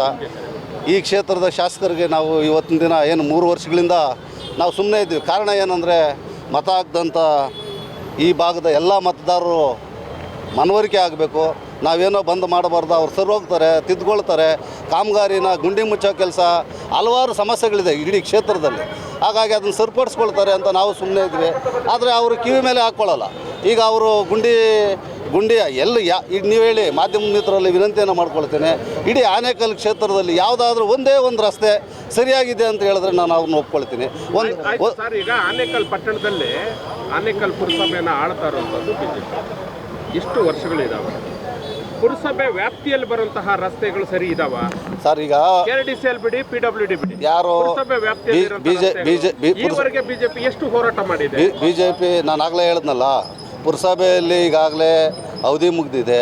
ಈ ಕ್ಷೇತ್ರದ ಶಾಸಕರಿಗೆ ನಾವು ಇವತ್ತಿನ ದಿನ ಏನು 3 ವರ್ಷಗಳಿಂದ ನಾವು ಸುಮ್ಮನೆ ಇದ್ದೀವಿ. ಕಾರಣ ಏನಂದರೆ, ಮತ ಹಾಕ್ದಂಥ ಈ ಭಾಗದ ಎಲ್ಲ ಮತದಾರರು ಮನವರಿಕೆ ಆಗಬೇಕು. ನಾವೇನೋ ಬಂದ್ ಮಾಡಬಾರ್ದು, ಅವ್ರು ಸರಿ ಹೋಗ್ತಾರೆ, ತಿದ್ದುಕೊಳ್ತಾರೆ. ಕಾಮಗಾರಿನ ಗುಂಡಿ ಮುಚ್ಚೋ ಕೆಲಸ, ಹಲವಾರು ಸಮಸ್ಯೆಗಳಿದೆ ಇಡೀ ಕ್ಷೇತ್ರದಲ್ಲಿ. ಹಾಗಾಗಿ ಅದನ್ನು ಸರಿಪಡಿಸ್ಕೊಳ್ತಾರೆ ಅಂತ ನಾವು ಸುಮ್ಮನೆ ಇದ್ವಿ. ಆದರೆ ಅವರು ಕಿವಿ ಮೇಲೆ ಹಾಕ್ಕೊಳ್ಳಲ್ಲ. ಈಗ ಅವರು ಗುಂಡಿ ಈಗ ನೀವು ಹೇಳಿ, ಮಾಧ್ಯಮ ಮಿತ್ರರಲ್ಲಿ ವಿನಂತಿಯನ್ನು ಮಾಡ್ಕೊಳ್ತೇನೆ. ಇಡೀ ಆನೇಕಲ್ ಕ್ಷೇತ್ರದಲ್ಲಿ ಯಾವುದಾದ್ರೂ ಒಂದೇ ಒಂದು ರಸ್ತೆ ಸರಿಯಾಗಿದೆ ಅಂತ ಹೇಳಿದ್ರೆ ನಾನು ಅವ್ರನ್ನ ಒಪ್ಕೊಳ್ತೀನಿ. ಸರ್, ಈಗ ಆನೇಕಲ್ ಪಟ್ಟಣದಲ್ಲಿ ಆನೇಕಲ್ ಪುರಸಭೆಯನ್ನು ಆಳ್ತಾ ಇರುವಂಥದ್ದು ಬಿಜೆಪಿ. ಎಷ್ಟು ವರ್ಷಗಳಿದಾವೆ? ಪುರಸಭೆ ವ್ಯಾಪ್ತಿಯಲ್ಲಿ ಬರುವಂತಹ ರಸ್ತೆಗಳು ಸರಿ ಇದಾವ ಸರ್? ಈಗ KRDCL ಬಿಡಿ, PWD ಬಿಡಿ, ಯಾರು ಪುರಸಭೆ ವ್ಯಾಪ್ತಿಯಲ್ಲಿ ಈವರೆಗೆ ಬಿಜೆಪಿ ಎಷ್ಟು ಹೋರಾಟ ಮಾಡಿದೆ? ಬಿಜೆಪಿ ನಾನು ಆಗಲೇ ಹೇಳಿದ್ನಲ್ಲ, ಪುರಸಭೆಯಲ್ಲಿ ಈಗಾಗಲೇ ಅವಧಿ ಮುಗಿದಿದೆ.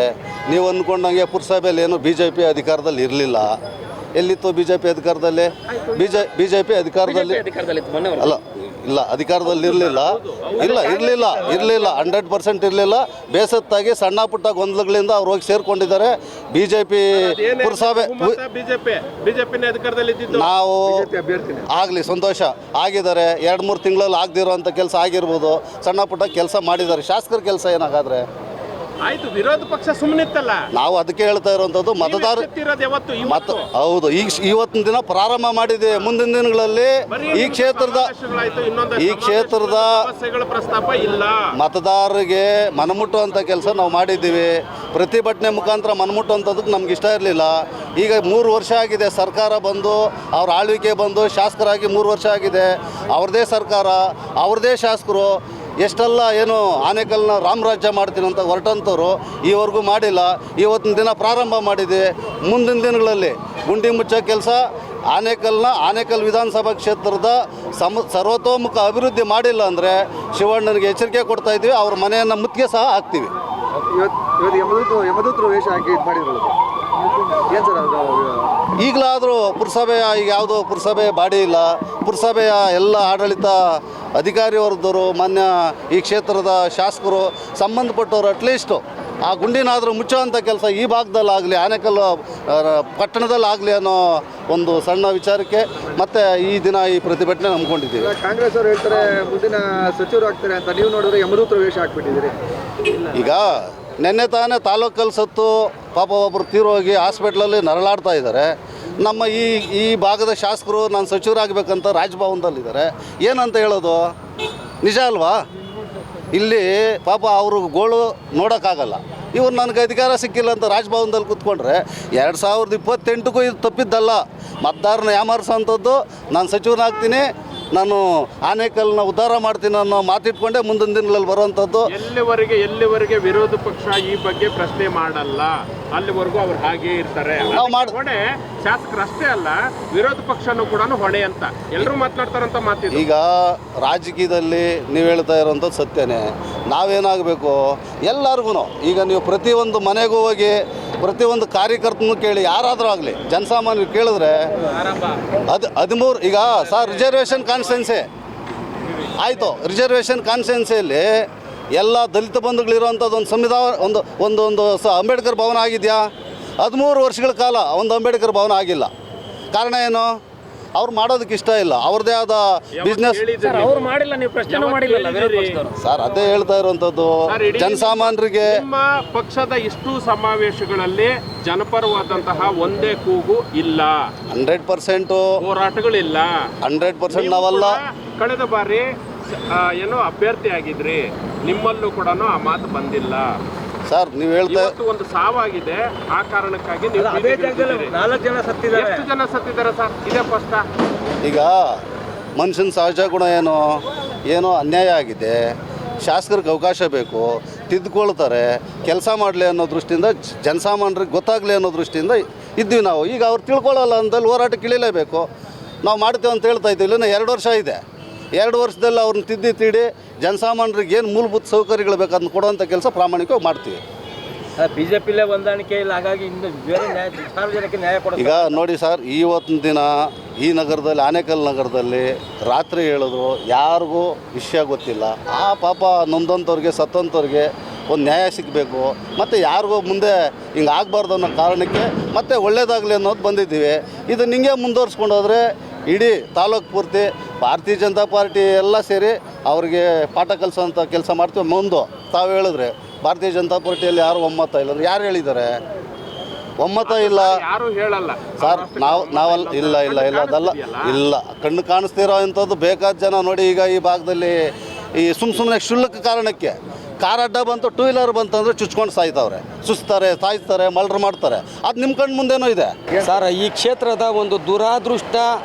ನೀವು ಅಂದ್ಕೊಂಡಂಗೆ ಪುರಸಭೆಯಲ್ಲಿ ಏನು BJP ಅಧಿಕಾರದಲ್ಲಿ ಇರಲಿಲ್ಲ. ಎಲ್ಲಿತ್ತು BJP ಅಧಿಕಾರದಲ್ಲಿ? ಬಿಜೆಪಿ ಅಧಿಕಾರದಲ್ಲಿ ಅಲ್ಲ, ಇಲ್ಲ, ಅಧಿಕಾರದಲ್ಲಿ ಇರಲಿಲ್ಲ. 100% ಇರಲಿಲ್ಲ. ಬೇಸತ್ತಾಗಿ ಸಣ್ಣ ಪುಟ್ಟ ಗೊಂದಲಗಳಿಂದ ಅವ್ರು ಹೋಗಿ ಸೇರ್ಕೊಂಡಿದ್ದಾರೆ. ಬಿಜೆಪಿ ಪುರಸಭೆ ಬಿಜೆಪಿನ ಅಧಿಕಾರದಲ್ಲಿ ನಾವು ಆಗಲಿ ಸಂತೋಷ ಆಗಿದ್ದಾರೆ. 2-3 ತಿಂಗಳಲ್ಲಿ ಆಗದಿರೋಂಥ ಕೆಲಸ ಆಗಿರ್ಬೋದು. ಸಣ್ಣ ಪುಟ್ಟ ಕೆಲಸ ಮಾಡಿದ್ದಾರೆ. ಶಾಸಕರ ಕೆಲಸ ಏನಾಗಾದ್ರೆ ಆಯ್ತು, ವಿರೋಧ ಪಕ್ಷ ಸುಮ್ಮನಿತ್ತಲ್ಲ. ನಾವು ಅದಕ್ಕೆ ಹೇಳ್ತಾ ಇರುವಂಥದ್ದು, ಮತದಾರ ಹೌದು, ಇವತ್ತಿನ ದಿನ ಪ್ರಾರಂಭ ಮಾಡಿದೆ. ಮುಂದಿನ ದಿನಗಳಲ್ಲಿ ಈ ಕ್ಷೇತ್ರದ ಪ್ರಸ್ತಾಪ ಇಲ್ಲ. ಮತದಾರರಿಗೆ ಮನಮುಟ್ಟುವಂಥ ಕೆಲಸ ನಾವು ಮಾಡಿದ್ದೀವಿ. ಪ್ರತಿಭಟನೆ ಮುಖಾಂತರ ಮನಮುಟ್ಟುವಂಥದ್ದಕ್ಕೆ ನಮ್ಗೆ ಇಷ್ಟ ಇರಲಿಲ್ಲ. ಈಗ 3 ವರ್ಷ ಆಗಿದೆ ಸರ್ಕಾರ ಬಂದು, ಅವ್ರ ಆಳ್ವಿಕೆ ಬಂದು, ಶಾಸಕರಾಗಿ 3 ವರ್ಷ ಆಗಿದೆ. ಅವ್ರದ್ದೇ ಸರ್ಕಾರ, ಅವ್ರದ್ದೇ ಶಾಸಕರು. ಎಷ್ಟೆಲ್ಲ ಏನು ಆನೇಕಲ್ನ ರಾಮರಾಜ್ಯ ಮಾಡ್ತೀನಿ ಅಂತ ಹೊರಟಂಥವ್ರು ಈವರೆಗೂ ಮಾಡಿಲ್ಲ. ಇವತ್ತಿನ ದಿನ ಪ್ರಾರಂಭ ಮಾಡಿದೆ. ಮುಂದಿನ ದಿನಗಳಲ್ಲಿ ಗುಂಡಿ ಮುಚ್ಚೋ ಕೆಲಸ ಆನೇಕಲ್ ವಿಧಾನಸಭಾ ಕ್ಷೇತ್ರದ ಸರ್ವತೋಮುಖ ಅಭಿವೃದ್ಧಿ ಮಾಡಿಲ್ಲ ಅಂದರೆ ಶಿವಣ್ಣನಿಗೆ ಎಚ್ಚರಿಕೆ ಕೊಡ್ತಾ ಇದ್ದೀವಿ. ಅವ್ರ ಮನೆಯನ್ನು ಮುತ್ತಿಗೆ ಸಹ ಹಾಕ್ತೀವಿ. ಯಮದೂತರು ವೇಷ ಹಾಕಿ ಇದು ಮಾಡಿದ್ರಲ್ಲ ಏನು ಸರ್ ಅದು? ಈಗಲಾದರೂ ಪುರಸಭೆಯ ಈಗ ಯಾವುದೋ ಪುರಸಭೆ ಬಾಡಿ ಇಲ್ಲ. ಪುರಸಭೆಯ ಎಲ್ಲ ಆಡಳಿತ ಅಧಿಕಾರಿ ವರ್ಗದವರು, ಮಾನ್ಯ ಈ ಕ್ಷೇತ್ರದ ಶಾಸಕರು, ಸಂಬಂಧಪಟ್ಟವರು ಅಟ್ಲೀಸ್ಟು ಆ ಗುಂಡಿನಾದರೂ ಮುಚ್ಚುವಂಥ ಕೆಲಸ ಈ ಭಾಗದಲ್ಲಾಗಲಿ, ಆನೇಕಲ್ ಪಟ್ಟಣದಲ್ಲಾಗಲಿ ಅನ್ನೋ ಒಂದು ಸಣ್ಣ ವಿಚಾರಕ್ಕೆ ಮತ್ತು ಈ ದಿನ ಈ ಪ್ರತಿಭಟನೆ ನಂಬ್ಕೊಂಡಿದ್ದೀವಿ. ಕಾಂಗ್ರೆಸ್ ಅವರು ಹೇಳ್ತಾರೆ ಮುಂದಿನ ಸಚಿವರು ಆಗ್ತಾರೆ ಅಂತ, ನೀವು ನೋಡಿದ್ರೆ ಯಮದೂತರು ವೇಷ ಹಾಕ್ಬಿಟ್ಟಿದ್ದೀರಿ. ಈಗ ನೆನ್ನೆ ತಾನೇ ತಾಲೂಕಲ್ಲಿ ಸತ್ತು ಪಾಪ ಒಬ್ಬರು ತೀರೋಗಿ ಹಾಸ್ಪಿಟ್ಲಲ್ಲಿ ನರಳಾಡ್ತಾ ಇದ್ದಾರೆ. ನಮ್ಮ ಈ ಭಾಗದ ಶಾಸಕರು ನಾನು ಸಚಿವರಾಗಬೇಕಂತ ರಾಜಭವನದಲ್ಲಿದ್ದಾರೆ. ಏನಂತ ಹೇಳೋದು? ನಿಜ ಅಲ್ವಾ? ಇಲ್ಲಿ ಪಾಪ ಅವರು ಗೋಳು ನೋಡೋಕ್ಕಾಗಲ್ಲ. ಇವ್ರು ನನಗೆ ಅಧಿಕಾರ ಸಿಕ್ಕಿಲ್ಲ ಅಂತ ರಾಜಭವನದಲ್ಲಿ ಕೂತ್ಕೊಂಡ್ರೆ 2028ಕ್ಕೂ ಇದು ತಪ್ಪಿದ್ದಲ್ಲ. ಮತದಾರನ ಯಾಮಾರಿಸೋಂಥದ್ದು, ನಾನು ಸಚಿವನಾಗ್ತೀನಿ, ನಾನು ಆನೇಕಲ್ನ ಉದ್ಧಾರ ಮಾಡ್ತೀನಿ ಅನ್ನೋ ಮಾತಿಟ್ಕೊಂಡೆ ಮುಂದಿನ ದಿನಗಳಲ್ಲಿ ಬರುವಂಥದ್ದು. ಎಲ್ಲಿವರೆಗೆ ವಿರೋಧ ಪಕ್ಷ ಈ ಬಗ್ಗೆ ಪ್ರಶ್ನೆ ಮಾಡಲ್ಲ ಅಲ್ಲಿವರೆಗೂ ಅವ್ರು ಹಾಗೆ ಇರ್ತಾರೆ. ಹೊಣೆ ಶಾಸಕರಷ್ಟೇ ಅಲ್ಲ, ವಿರೋಧ ಪಕ್ಷನೂ ಕೂಡ ಹೊಣೆ ಅಂತ ಎಲ್ಲರೂ ಮಾತನಾಡ್ತಾರಂತ ಮಾತಿದೆ. ಈಗ ರಾಜಕೀಯದಲ್ಲಿ ನೀವು ಹೇಳ್ತಾ ಇರೋಂಥದ್ದು ಸತ್ಯನೇ. ನಾವೇನಾಗಬೇಕು, ಎಲ್ಲರಿಗೂ ಈಗ ನೀವು ಪ್ರತಿಯೊಂದು ಮನೆಗೂ ಹೋಗಿ ಪ್ರತಿಯೊಂದು ಕಾರ್ಯಕರ್ತನೂ ಕೇಳಿ, ಯಾರಾದರೂ ಆಗಲಿ ಜನಸಾಮಾನ್ಯರು ಕೇಳಿದ್ರೆ 13 ಈಗ ಸರ್ ರಿಸರ್ವೇಷನ್ ಕಾನ್ಸ್ಟಿಟ್ಯೂನ್ಸಿ ಆಯಿತು. ರಿಸರ್ವೇಷನ್ ಕಾನ್ಸ್ಟಿಟ್ಯೂನ್ಸಿಯಲ್ಲಿ ಎಲ್ಲ ದಲಿತ ಬಂಧುಗಳಿರೋವಂಥದ್ದು ಒಂದು ಸಂವಿಧಾನ ಒಂದು ಅಂಬೇಡ್ಕರ್ ಭವನ ಆಗಿದೆಯಾ? 13 ವರ್ಷಗಳ ಕಾಲ ಒಂದು ಅಂಬೇಡ್ಕರ್ ಭವನ ಆಗಿಲ್ಲ. ಕಾರಣ ಏನು? ಅವ್ರು ಮಾಡೋದಕ್ಕೆ ಇಷ್ಟ ಇಲ್ಲ, ಅವ್ರದ್ದೇ ಆದ ಬಿಸ್ನೆಸ್. ಅವ್ರು ಮಾಡಿಲ್ಲ, ನೀವು ಪ್ರಶ್ನೆ ಮಾಡಿಲ್ಲ ವಿರೋಧ ಪಕ್ಷದವರು. ಸರ್ ಅದೇ ಹೇಳ್ತಾ ಇರುವಂಥದ್ದು, ಜನಸಾಮಾನ್ಯರಿಗೆ ನಿಮ್ಮ ಪಕ್ಷದ ಇಷ್ಟು ಸಮಾವೇಶಗಳಲ್ಲಿ ಜನಪರವಾದಂತಹ ಒಂದೇ ಕೂಗು ಇಲ್ಲ, 100% ಹೋರಾಟಗಳಿಲ್ಲ. 100% ನಾವಲ್ಲ. ಕಳೆದ ಬಾರಿ ಏನೋ ಅಭ್ಯರ್ಥಿ ಆಗಿದ್ರಿ, ನಿಮ್ಮಲ್ಲೂ ಕೂಡ ಆ ಮಾತು ಬಂದಿಲ್ಲ ಸರ್. ನೀವು ಹೇಳ್ತಾ ಇವತ್ತು ಒಂದು ಸಾವಾಗಿದೆ, ಆ ಕಾರಣಕ್ಕಾಗಿ ನೀವು ಎಷ್ಟು ಜನ ಸತ್ತಿದ್ದಾರೆ ಸರ್? ಇದೇ ಫಸ್ಟ್. ಈಗ ಮನುಷ್ಯನ ಸಹಜ ಗುಣ ಏನೋ ಅನ್ಯಾಯ ಆಗಿದೆ, ಶಾಸಕರಿಗೆ ಅವಕಾಶ ಬೇಕು, ತಿದ್ದುಕೊಳ್ತಾರೆ, ಕೆಲಸ ಮಾಡಲಿ ಅನ್ನೋ ದೃಷ್ಟಿಯಿಂದ, ಜನಸಾಮಾನ್ಯರಿಗೆ ಗೊತ್ತಾಗಲಿ ಅನ್ನೋ ದೃಷ್ಟಿಯಿಂದ ಇದ್ದೀವಿ ನಾವು. ಈಗ ಅವ್ರು ತಿಳ್ಕೊಳ್ಳಲ್ಲ ಅಂತಲ್ಲಿ ಹೋರಾಟಕ್ಕೆ ಇಳಿಲೇಬೇಕು. ನಾವು ಮಾಡ್ತೇವೆ ಅಂತ ಹೇಳ್ತಾ ಇದ್ದೀವಿ. ಇನ್ನು 2 ವರ್ಷ ಇದೆ. 2 ವರ್ಷದಲ್ಲಿ ಅವ್ರನ್ನ ತಿದ್ದಿ ಜನಸಾಮಾನ್ಯರಿಗೆ ಏನು ಮೂಲಭೂತ ಸೌಕರ್ಯಗಳು ಬೇಕಂತ ಕೊಡುವಂಥ ಕೆಲಸ ಪ್ರಾಮಾಣಿಕವಾಗಿ ಮಾಡ್ತೀವಿ. ಬಿಜೆಪಿಲೇ ಹೊಂದಾಣಿಕೆ ಇಲ್ಲ, ಹಾಗಾಗಿ ಇನ್ನು ಬೇರೆ ಸಾರ್ವಜನಿಕ ನ್ಯಾಯ ಕೊಡ. ಈಗ ನೋಡಿ ಸರ್, ಇವತ್ತಿನ ದಿನ ಈ ನಗರದಲ್ಲಿ, ಆನೇಕಲ್ ನಗರದಲ್ಲಿ ರಾತ್ರಿ ಹೇಳಿದ್ರು, ಯಾರಿಗೂ ವಿಷಯ ಗೊತ್ತಿಲ್ಲ. ಆ ಪಾಪ ನೊಂದಂಥವ್ರಿಗೆ, ಸತ್ತಂಥವ್ರಿಗೆ ಒಂದು ನ್ಯಾಯ ಸಿಗಬೇಕು, ಮತ್ತು ಯಾರಿಗೂ ಮುಂದೆ ಹಿಂಗೆ ಆಗಬಾರ್ದು ಅನ್ನೋ ಕಾರಣಕ್ಕೆ ಮತ್ತೆ ಒಳ್ಳೇದಾಗಲಿ ಅನ್ನೋದು ಬಂದಿದ್ದೀವಿ. ಇದು ನಿಂಗೆ ಮುಂದುವರ್ಸ್ಕೊಂಡು ಹೋದರೆ ಇಡೀ ತಾಲೂಕು ಪೂರ್ತಿ ಭಾರತೀಯ ಜನತಾ ಪಾರ್ಟಿ ಎಲ್ಲ ಸೇರಿ ಅವ್ರಿಗೆ ಪಾಠ ಕಲಿಸೋಂಥ ಕೆಲಸ ಮಾಡ್ತೀವಿ. ಮುಂದೆ ತಾವು ಹೇಳಿದ್ರೆ ಭಾರತೀಯ ಜನತಾ ಪಾರ್ಟಿಯಲ್ಲಿ ಯಾರು ಒಮ್ಮತ ಇಲ್ಲ ಅಂದ್ರೆ ಯಾರು ಹೇಳಿದ್ದಾರೆ? ಒಮ್ಮತ ಇಲ್ಲ ಯಾರು ಹೇಳಲ್ಲ ಸರ್. ನಾವಲ್ಲ, ಇಲ್ಲ ಅದಲ್ಲ, ಇಲ್ಲ. ಕಣ್ಣು ಕಾಣಿಸ್ತಿರೋ ಅಂಥದ್ದು ಬೇಕಾದ ಜನ ನೋಡಿ. ಈಗ ಈ ಭಾಗದಲ್ಲಿ ಈ ಸುಮ್ಮನೆ ಕ್ಷುಲ್ಲಕ ಕಾರಣಕ್ಕೆ ಕಾರ್ ಅಡ್ಡ ಬಂತು, 2 ವೀಲರ್ ಬಂತಂದ್ರೆ ಚುಚ್ಕೊಂಡು ಸಾಯ್ತವ್ರೆ, ಸುಸ್ತಾರೆ, ಸಾಯಿಸ್ತಾರೆ, ಮರ್ಡರ್ ಮಾಡ್ತಾರೆ. ಅದು ನಿಮ್ಮ ಕಣ್ಣು ಮುಂದೆನೂ ಇದೆ ಸರ್. ಈ ಕ್ಷೇತ್ರದ ಒಂದು ದುರಾದೃಷ್ಟ,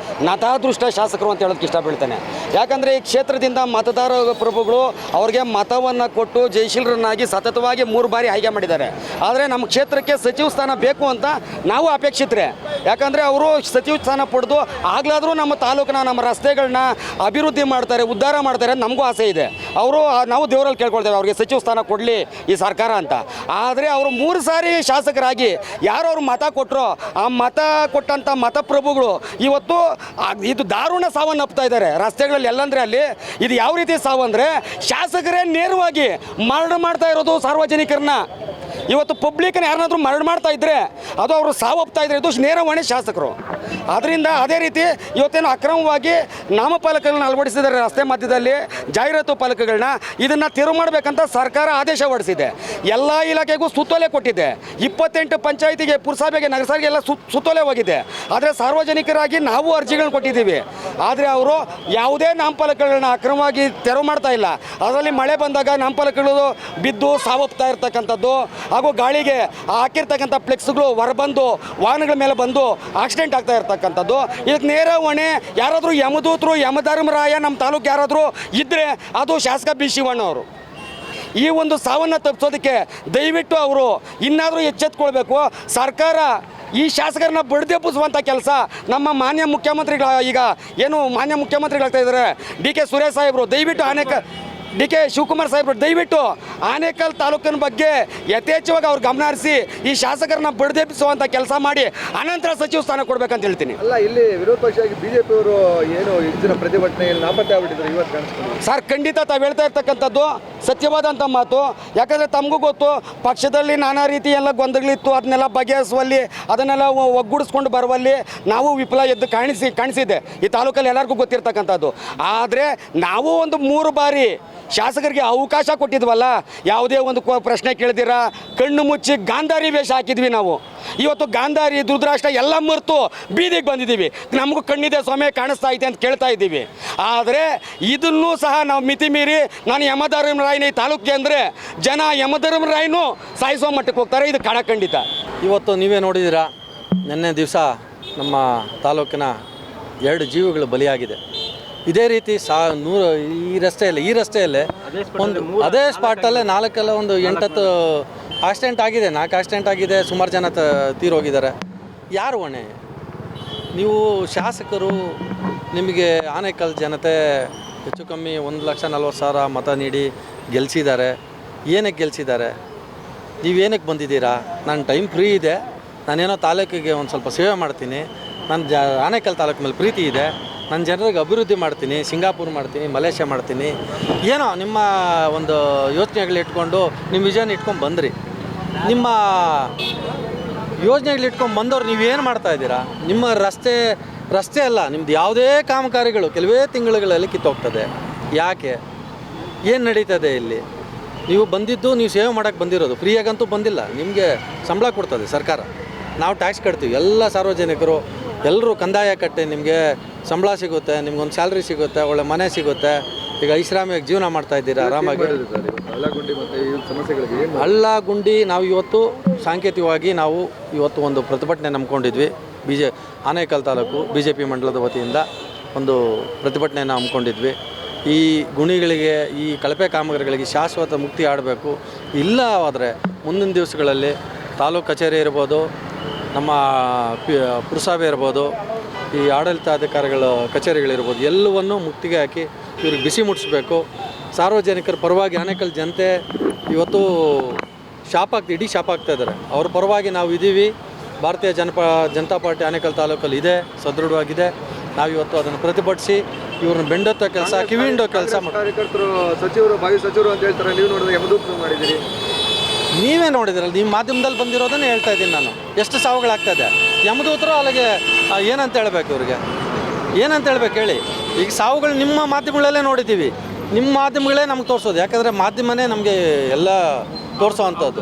ನತಾದೃಷ್ಟ ಶಾಸಕರು ಅಂತ ಹೇಳೋದಕ್ಕೆ ಇಷ್ಟಪಡ್ತೇನೆ. ಯಾಕಂದರೆ ಈ ಕ್ಷೇತ್ರದಿಂದ ಮತದಾರ ಪ್ರಭುಗಳು ಅವ್ರಿಗೆ ಮತವನ್ನು ಕೊಟ್ಟು ಜಯಶೀಲರನ್ನಾಗಿ ಸತತವಾಗಿ 3 ಬಾರಿ ಆಯ್ಕೆ ಮಾಡಿದ್ದಾರೆ. ಆದರೆ ನಮ್ಮ ಕ್ಷೇತ್ರಕ್ಕೆ ಸಚಿವ ಸ್ಥಾನ ಬೇಕು ಅಂತ ನಾವು ಅಪೇಕ್ಷಿತರೆ. ಯಾಕಂದರೆ ಅವರು ಸಚಿವ ಸ್ಥಾನ ಪಡೆದು ಆಗ್ಲಾದರೂ ನಮ್ಮ ತಾಲೂಕಿನ, ನಮ್ಮ ರಸ್ತೆಗಳನ್ನ ಅಭಿವೃದ್ಧಿ ಮಾಡ್ತಾರೆ, ಉದ್ಧಾರ ಮಾಡ್ತಾರೆ, ನಮಗೂ ಆಸೆ ಇದೆ. ಅವರು ನಾವು ದೇವರಲ್ಲಿ ಕೇಳ್ಕೊಳ್ತೇವೆ ಅವ್ರಿಗೆ ಸಚಿವ ಸ್ಥಾನ ಕೊಡಲಿ ಈ ಸರ್ಕಾರ ಅಂತ. ಆದರೆ ಅವರು 3 ಸಾರಿ ಶಾಸಕರಾಗಿ ಯಾರು ಅವ್ರು ಮತ ಕೊಟ್ಟರೋ ಆ ಮತ ಕೊಟ್ಟಂಥ ಮತಪ್ರಭುಗಳು ಇವತ್ತು ಇದು ದಾರುಣ ಸಾವನ್ನಪ್ತಾ ಇದ್ದಾರೆ ರಸ್ತೆಗಳಲ್ಲಿ. ಎಲ್ಲಂದರೆ ಅಲ್ಲಿ ಇದು ಯಾವ ರೀತಿ ಸಾವು ಅಂದರೆ, ಶಾಸಕರೇ ನೇರವಾಗಿ ಮರಣ ಮಾಡ್ತಾ ಇರೋದು ಸಾರ್ವಜನಿಕರನ್ನ. ಇವತ್ತು ಪಬ್ಲಿಕ್ನ ಯಾರನ್ನಾದ್ರೂ ಮರಣ ಮಾಡ್ತಾ ಇದ್ದರೆ ಅದು ಅವರು ಸಾವಪ್ತಾ ಇದ್ರೆ ಇದು ನೇರ ಹೊಣೆ ಶಾಸಕರು. ಅದರಿಂದ ಅದೇ ರೀತಿ ಇವತ್ತೇನು ಅಕ್ರಮವಾಗಿ ನಾಮಫಲಕಗಳನ್ನ ಅಳವಡಿಸಿದ್ದಾರೆ ರಸ್ತೆ ಮಧ್ಯದಲ್ಲಿ, ಜಾಹೀರಾತು ಫಲಕಗಳನ್ನ, ಇದನ್ನು ತೆರವು ಮಾಡಬೇಕಂತ ಸರ್ಕಾರ ಆದೇಶ ಹೊರಡಿಸಿದೆ. ಎಲ್ಲ ಇಲಾಖೆಗೂ ಸುತ್ತೋಲೆ ಕೊಟ್ಟಿದೆ. 28 ಪಂಚಾಯಿತಿಗೆ, ಪುರಸಭೆಗೆ, ನಗರಸಭೆಗೆ ಎಲ್ಲ ಸುತ್ತೋಲೆ ಹೋಗಿದೆ. ಆದರೆ ಸಾರ್ವಜನಿಕರಾಗಿ ನಾವು ಅರ್ಜಿಗಳನ್ನ ಕೊಟ್ಟಿದ್ದೀವಿ. ಆದರೆ ಅವರು ಯಾವುದೇ ನಾಮಫಲಕಗಳನ್ನ ಅಕ್ರಮವಾಗಿ ತೆರವು ಮಾಡ್ತಾ ಇಲ್ಲ. ಅದರಲ್ಲಿ ಮಳೆ ಬಂದಾಗ ನಾಮಫಲಕಗಳು ಬಿದ್ದು ಸಾವಪ್ತಾ ಇರ್ತಕ್ಕಂಥದ್ದು, ಹಾಗೂ ಗಾಳಿಗೆ ಹಾಕಿರ್ತಕ್ಕಂಥ ಫ್ಲೆಕ್ಸ್ಗಳು ಹೊರಬಂದು ವಾಹನಗಳ ಮೇಲೆ ಬಂದು ಆಕ್ಸಿಡೆಂಟ್ ಆಗ್ತಾ ಇರ್ತಕ್ಕಂಥದ್ದು. ಇದಕ್ಕೆ ನೇರ ಹೊಣೆ ಯಾರಾದರೂ ಯಮದೂತರು, ಯಮಧರ್ಮರಾಯ ನಮ್ಮ ತಾಲೂಕು ಯಾರಾದರೂ ಇದ್ದರೆ ಅದು ಶಾಸಕ ಬಿ ಶಿವಣ್ಣ ಅವರು. ಈ ಒಂದು ಸಾವನ್ನು ತಪ್ಪಿಸೋದಕ್ಕೆ ದಯವಿಟ್ಟು ಅವರು ಇನ್ನಾದರೂ ಎಚ್ಚೆತ್ಕೊಳ್ಬೇಕು. ಸರ್ಕಾರ ಈ ಶಾಸಕರನ್ನ ಬಡಿದೆಬ್ಬಿಸುವಂಥ ಕೆಲಸ ನಮ್ಮ ಮಾನ್ಯ ಮುಖ್ಯಮಂತ್ರಿಗಳ, ಈಗ ಏನು ಮಾನ್ಯ ಮುಖ್ಯಮಂತ್ರಿಗಳಾಗ್ತಾ ಇದ್ದಾರೆ DK ಸುರೇಶ್ ಸಾಹೇಬರು, ದಯವಿಟ್ಟು DK ಶಿವಕುಮಾರ್ ಸಾಹೇಬರು ದಯವಿಟ್ಟು ಆನೇಕಲ್ ತಾಲೂಕಿನ ಬಗ್ಗೆ ಯಥೇಚ್ಛವಾಗಿ ಅವ್ರು ಗಮನ ಹರಿಸಿ ಈ ಶಾಸಕರನ್ನ ಬಡಿದೆಬ್ಬಿಸುವಂಥ ಕೆಲಸ ಮಾಡಿ ಅನಂತರ ಸಚಿವ ಸ್ಥಾನ ಕೊಡ್ಬೇಕಂತ ಹೇಳ್ತೀನಿ. ಅಲ್ಲ, ಇಲ್ಲಿ ವಿರೋಧ ಪಕ್ಷವಾಗಿ ಬಿಜೆಪಿ ಅವರು ಏನು ಹೆಚ್ಚಿನ ಪ್ರತಿಭಟನೆಯಲ್ಲಿ ನಾಪತ್ತೆ ಆಗ್ಬಿಟ್ಟಿದ್ರು ಇವತ್ತು ಕಾಣಿಸ್ಕೊಂಡು. ಸರ್, ಖಂಡಿತ ತಾವು ಹೇಳ್ತಾ ಇರ್ತಕ್ಕಂಥದ್ದು ಸತ್ಯವಾದಂಥ ಮಾತು. ಯಾಕಂದರೆ ತಮಗೂ ಗೊತ್ತು, ಪಕ್ಷದಲ್ಲಿ ನಾನಾ ರೀತಿ ಎಲ್ಲ ಗೊಂದಲಗಳಿತ್ತು, ಅದನ್ನೆಲ್ಲ ಬಗೆಹರಿಸುವಲ್ಲಿ, ಅದನ್ನೆಲ್ಲ ಒಗ್ಗೂಡಿಸ್ಕೊಂಡು ಬರುವಲ್ಲಿ ನಾವು ವಿಫಲ ಎದ್ದು ಕಾಣಿಸಿದೆ. ಈ ತಾಲೂಕಲ್ಲಿ ಎಲ್ಲರಿಗೂ ಗೊತ್ತಿರ್ತಕ್ಕಂಥದ್ದು. ಆದರೆ ನಾವು ಒಂದು 3 ಬಾರಿ ಶಾಸಕರಿಗೆ ಅವಕಾಶ ಕೊಟ್ಟಿದ್ವಲ್ಲ, ಯಾವುದೇ ಒಂದು ಪ್ರಶ್ನೆ ಕೇಳಿದಿರ ಕಣ್ಣು ಮುಚ್ಚಿ ಗಾಂಧಾರಿ ವೇಷ ಹಾಕಿದ್ವಿ ನಾವು. ಇವತ್ತು ಗಾಂಧಾರಿ, ದುರ್ದರಾಷ್ಟ್ರ ಎಲ್ಲ ಮರೆತು ಬೀದಿಗೆ ಬಂದಿದ್ದೀವಿ. ನಮಗೂ ಕಣ್ಣಿದೆ ಸ್ವಾಮಿ, ಕಾಣಿಸ್ತಾ ಐತೆ ಅಂತ ಕೇಳ್ತಾ ಇದ್ದೀವಿ. ಆದರೆ ಇದನ್ನೂ ಸಹ ನಾವು ಮಿತಿ ಮೀರಿ ನಾನು ಯಮಧರ್ಮರಾಯನ ಈ ತಾಲೂಕಿಗೆ ಅಂದರೆ ಜನ ಯಮಧರ್ಮರಾಯನೂ ಸಾಯಿಸೋ ಮಟ್ಟಕ್ಕೆ ಹೋಗ್ತಾರೆ. ಇದು ಖಂಡಿತ. ಇವತ್ತು ನೀವೇ ನೋಡಿದ್ದೀರಾ, ನಿನ್ನೆ ದಿವಸ ನಮ್ಮ ತಾಲೂಕಿನ 2 ಜೀವಗಳು ಬಲಿಯಾಗಿದೆ. ಇದೇ ರೀತಿ ಈ ರಸ್ತೆಯಲ್ಲೇ ಒಂದು ಅದೇ ಸ್ಪಾಟಲ್ಲೇ 4 ಒಂದು 8-10 ಆಕ್ಸಿಡೆಂಟ್ ಆಗಿದೆ. 4 ಆಕ್ಸಿಡೆಂಟ್ ಆಗಿದೆ, ಸುಮಾರು ಜನ ತೀರೋಗಿದ್ದಾರೆ. ಯಾರು ಹೊಣೆ? ನೀವು ಶಾಸಕರು, ನಿಮಗೆ ಆನೇಕಲ್ ಜನತೆ ಹೆಚ್ಚು ಕಮ್ಮಿ 1,40,000 ಮತ ನೀಡಿ ಗೆಲ್ಲಿಸಿದ್ದಾರೆ. ಏನಕ್ಕೆ ಗೆಲ್ಲಿಸಿದ್ದಾರೆ? ನೀವೇನಕ್ಕೆ ಬಂದಿದ್ದೀರಾ? ನನ್ನ ಟೈಮ್ ಫ್ರೀ ಇದೆ, ನಾನೇನೋ ತಾಲೂಕಿಗೆ ಒಂದು ಸ್ವಲ್ಪ ಸೇವೆ ಮಾಡ್ತೀನಿ, ನನ್ನ ಆನೇಕಲ್ ತಾಲೂಕು ಮೇಲೆ ಪ್ರೀತಿ ಇದೆ, ನನ್ನ ಜನರಿಗೆ ಅಭಿವೃದ್ಧಿ ಮಾಡ್ತೀನಿ, ಸಿಂಗಾಪುರ್ ಮಾಡ್ತೀನಿ, ಮಲೇಷ್ಯಾ ಮಾಡ್ತೀನಿ, ಏನೋ ನಿಮ್ಮ ಒಂದು ಯೋಚನೆಗಳಿಟ್ಕೊಂಡು ನಿಮ್ಮ ವಿಷನ್ ಇಟ್ಕೊಂಡು ಬಂದ್ರಿ. ನಿಮ್ಮ ಯೋಜನೆಗಳಿಟ್ಕೊಂಡು ಬಂದವ್ರು ನೀವೇನು ಮಾಡ್ತಾಯಿದ್ದೀರಾ? ನಿಮ್ಮ ರಸ್ತೆ ರಸ್ತೆ ಅಲ್ಲ, ನಿಮ್ದು ಯಾವುದೇ ಕಾಮಗಾರಿಗಳು ಕೆಲವೇ ತಿಂಗಳುಗಳಲ್ಲಿ ಕಿತ್ತೋಗ್ತದೆ. ಯಾಕೆ? ಏನು ನಡೀತದೆ ಇಲ್ಲಿ? ನೀವು ಬಂದಿದ್ದು ನೀವು ಸೇವೆ ಮಾಡೋಕ್ಕೆ ಬಂದಿರೋದು, ಫ್ರೀಯಾಗಂತೂ ಬಂದಿಲ್ಲ. ನಿಮಗೆ ಸಂಬಳ ಕೊಡ್ತದೆ ಸರ್ಕಾರ, ನಾವು ಟ್ಯಾಕ್ಸ್ ಕಟ್ತೀವಿ. ಎಲ್ಲ ಸಾರ್ವಜನಿಕರು ಎಲ್ಲರೂ ಕಂದಾಯ ಕಟ್ಟಿ ನಿಮಗೆ ಸಂಬಳ ಸಿಗುತ್ತೆ, ನಿಮ್ಗೊಂದು ಸ್ಯಾಲ್ರಿ ಸಿಗುತ್ತೆ, ಒಳ್ಳೆ ಮನೆ ಸಿಗುತ್ತೆ. ಈಗ ಐಷಾರಾಮಿಯಾಗಿ ಜೀವನ ಮಾಡ್ತಾ ಇದ್ದೀರಾ ಆರಾಮಾಗಿ. ಹಳ್ಳ ಗುಂಡಿ ನಾವು ಇವತ್ತು ಸಾಂಕೇತಿಕವಾಗಿ ನಾವು ಇವತ್ತು ಒಂದು ಪ್ರತಿಭಟನೆ ನಂಬ್ಕೊಂಡಿದ್ವಿ. ಆನೇಕಲ್ ತಾಲೂಕು BJP ಮಂಡಲದ ವತಿಯಿಂದ ಒಂದು ಪ್ರತಿಭಟನೆಯನ್ನು ಹಮ್ಮಿಕೊಂಡಿದ್ವಿ. ಈ ಗುಣಿಗಳಿಗೆ, ಈ ಕಳಪೆ ಕಾಮಗಾರಿಗಳಿಗೆ ಶಾಶ್ವತ ಮುಕ್ತಿ ಆಡಬೇಕು. ಇಲ್ಲ ಆದರೆ ಮುಂದಿನ ದಿವಸಗಳಲ್ಲಿ ತಾಲೂಕು ಕಚೇರಿ ಇರ್ಬೋದು, ನಮ್ಮ ಪುರಸಭೆ ಇರ್ಬೋದು, ಈ ಆಡಳಿತಾಧಿಕಾರಿಗಳ ಕಚೇರಿಗಳಿರ್ಬೋದು, ಎಲ್ಲವನ್ನು ಮುಕ್ತಿಗೆ ಹಾಕಿ ಇವ್ರಿಗೆ ಬಿಸಿ ಮುಟ್ಟಿಸ್ಬೇಕು. ಸಾರ್ವಜನಿಕರ ಪರವಾಗಿ ಆನೇಕಲ್ ಜನತೆ ಇವತ್ತು ಇಡೀ ಶಾಪ್ ಆಗ್ತಾ ಇದ್ದಾರೆ. ಅವ್ರ ಪರವಾಗಿ ನಾವು ಇದ್ದೀವಿ. ಭಾರತೀಯ ಜನತಾ ಪಾರ್ಟಿ ಆನೇಕಲ್ ತಾಲೂಕಲ್ಲಿ ಇದೆ, ಸದೃಢವಾಗಿದೆ. ನಾವಿವತ್ತು ಅದನ್ನು ಪ್ರತಿಭಟಿಸಿ ಇವ್ರನ್ನ ಬೆಂಡೊತ್ತ ಕೆಲಸ, ಕಿವಿಂಡೋ ಕೆಲಸ ಕಾರ್ಯಕರ್ತರು ಸಚಿವರು ಭಾವಿ ಸಚಿವರು ಅಂತ ಹೇಳ್ತಾರೆ. ನೀವು ನೋಡಿದ್ರೆ ಯಮದೂತ ಮಾಡಿದ್ದೀರಿ. ನೀವೇ ನೋಡಿದ್ರಲ್ಲ, ನಿಮ್ಮ ಮಾಧ್ಯಮದಲ್ಲಿ ಬಂದಿರೋದನ್ನೇ ಹೇಳ್ತಾ ಇದ್ದೀನಿ ನಾನು. ಎಷ್ಟು ಸಾವುಗಳಾಗ್ತಾಯಿದೆ. ಯಮದೂತರು ಅಲ್ಲಿಗೆ ಏನಂತ ಹೇಳ್ಬೇಕು, ಇವ್ರಿಗೆ ಏನಂತ ಹೇಳ್ಬೇಕು ಹೇಳಿ? ಈಗ ಸಾವುಗಳು ನಿಮ್ಮ ಮಾಧ್ಯಮಗಳಲ್ಲೇ ನೋಡಿದ್ದೀವಿ, ನಿಮ್ಮ ಮಾಧ್ಯಮಗಳೇ ನಮ್ಗೆ ತೋರಿಸೋದು. ಯಾಕಂದರೆ ಮಾಧ್ಯಮನೇ ನಮಗೆ ಎಲ್ಲ ತೋರಿಸೋ ಅಂಥದ್ದು.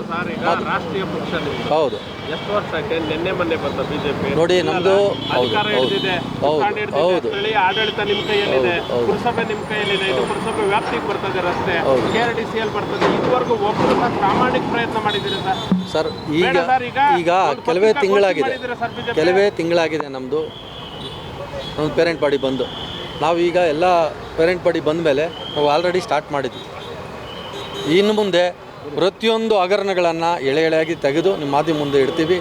ರಾಷ್ಟ್ರೀಯ ಪಕ್ಷ ಹೌದು. ಎಷ್ಟು ವರ್ಷಕ್ಕೆ ನಿನ್ನೆ ಮೊನ್ನೆ ಬಂದ ಬಿಜೆಪಿ ನೋಡಿ, ನಮ್ಮದು ಅಧಿಕಾರ ಹಿಡಿದಿದೆ, ಹೌದು, ಸ್ಥಳೀಯ ಆಡಳಿತ ನಿಮ್ಮ ಕೈಯಲ್ಲಿದೆ, ಪುರಸಭೆ ನಿಮ್ಮ ಕೈಯಲ್ಲಿದೆ. ಇದು ಪುರಸಭೆ ವ್ಯಾಪ್ತಿಗೆ ಬರ್ತದೆ ರಸ್ತೆ, KRDCL ಬರ್ತದೆ. ಇದುವರೆಗೂ ಒಬ್ಬರು ಪ್ರಾಮಾಣಿಕ ಪ್ರಯತ್ನ ಮಾಡಿದ್ದೀರಿ ಸರ್. ಈಗ ಕೆಲವೇ ತಿಂಗಳಾಗಿದೆ ನಮ್ಮದು ಪೇರೆಂಟ್ ಬಾಡಿ ಬಂದು. ನಾವು ಈಗ ಎಲ್ಲ ಪೇರೆಂಟ್ ಬಾಡಿ ಬಂದ ಮೇಲೆ ನಾವು ಆಲ್ರೆಡಿ ಸ್ಟಾರ್ಟ್ ಮಾಡಿದ್ವಿ. ಇನ್ನು ಮುಂದೆ ಪ್ರತಿಯೊಂದು ಹಗರಣಗಳನ್ನು ಎಳೆಯಾಗಿ ತೆಗೆದು ನಿಮ್ಮ ಮಾಧ್ಯಮ ಮುಂದೆ ಇಡ್ತೀವಿ.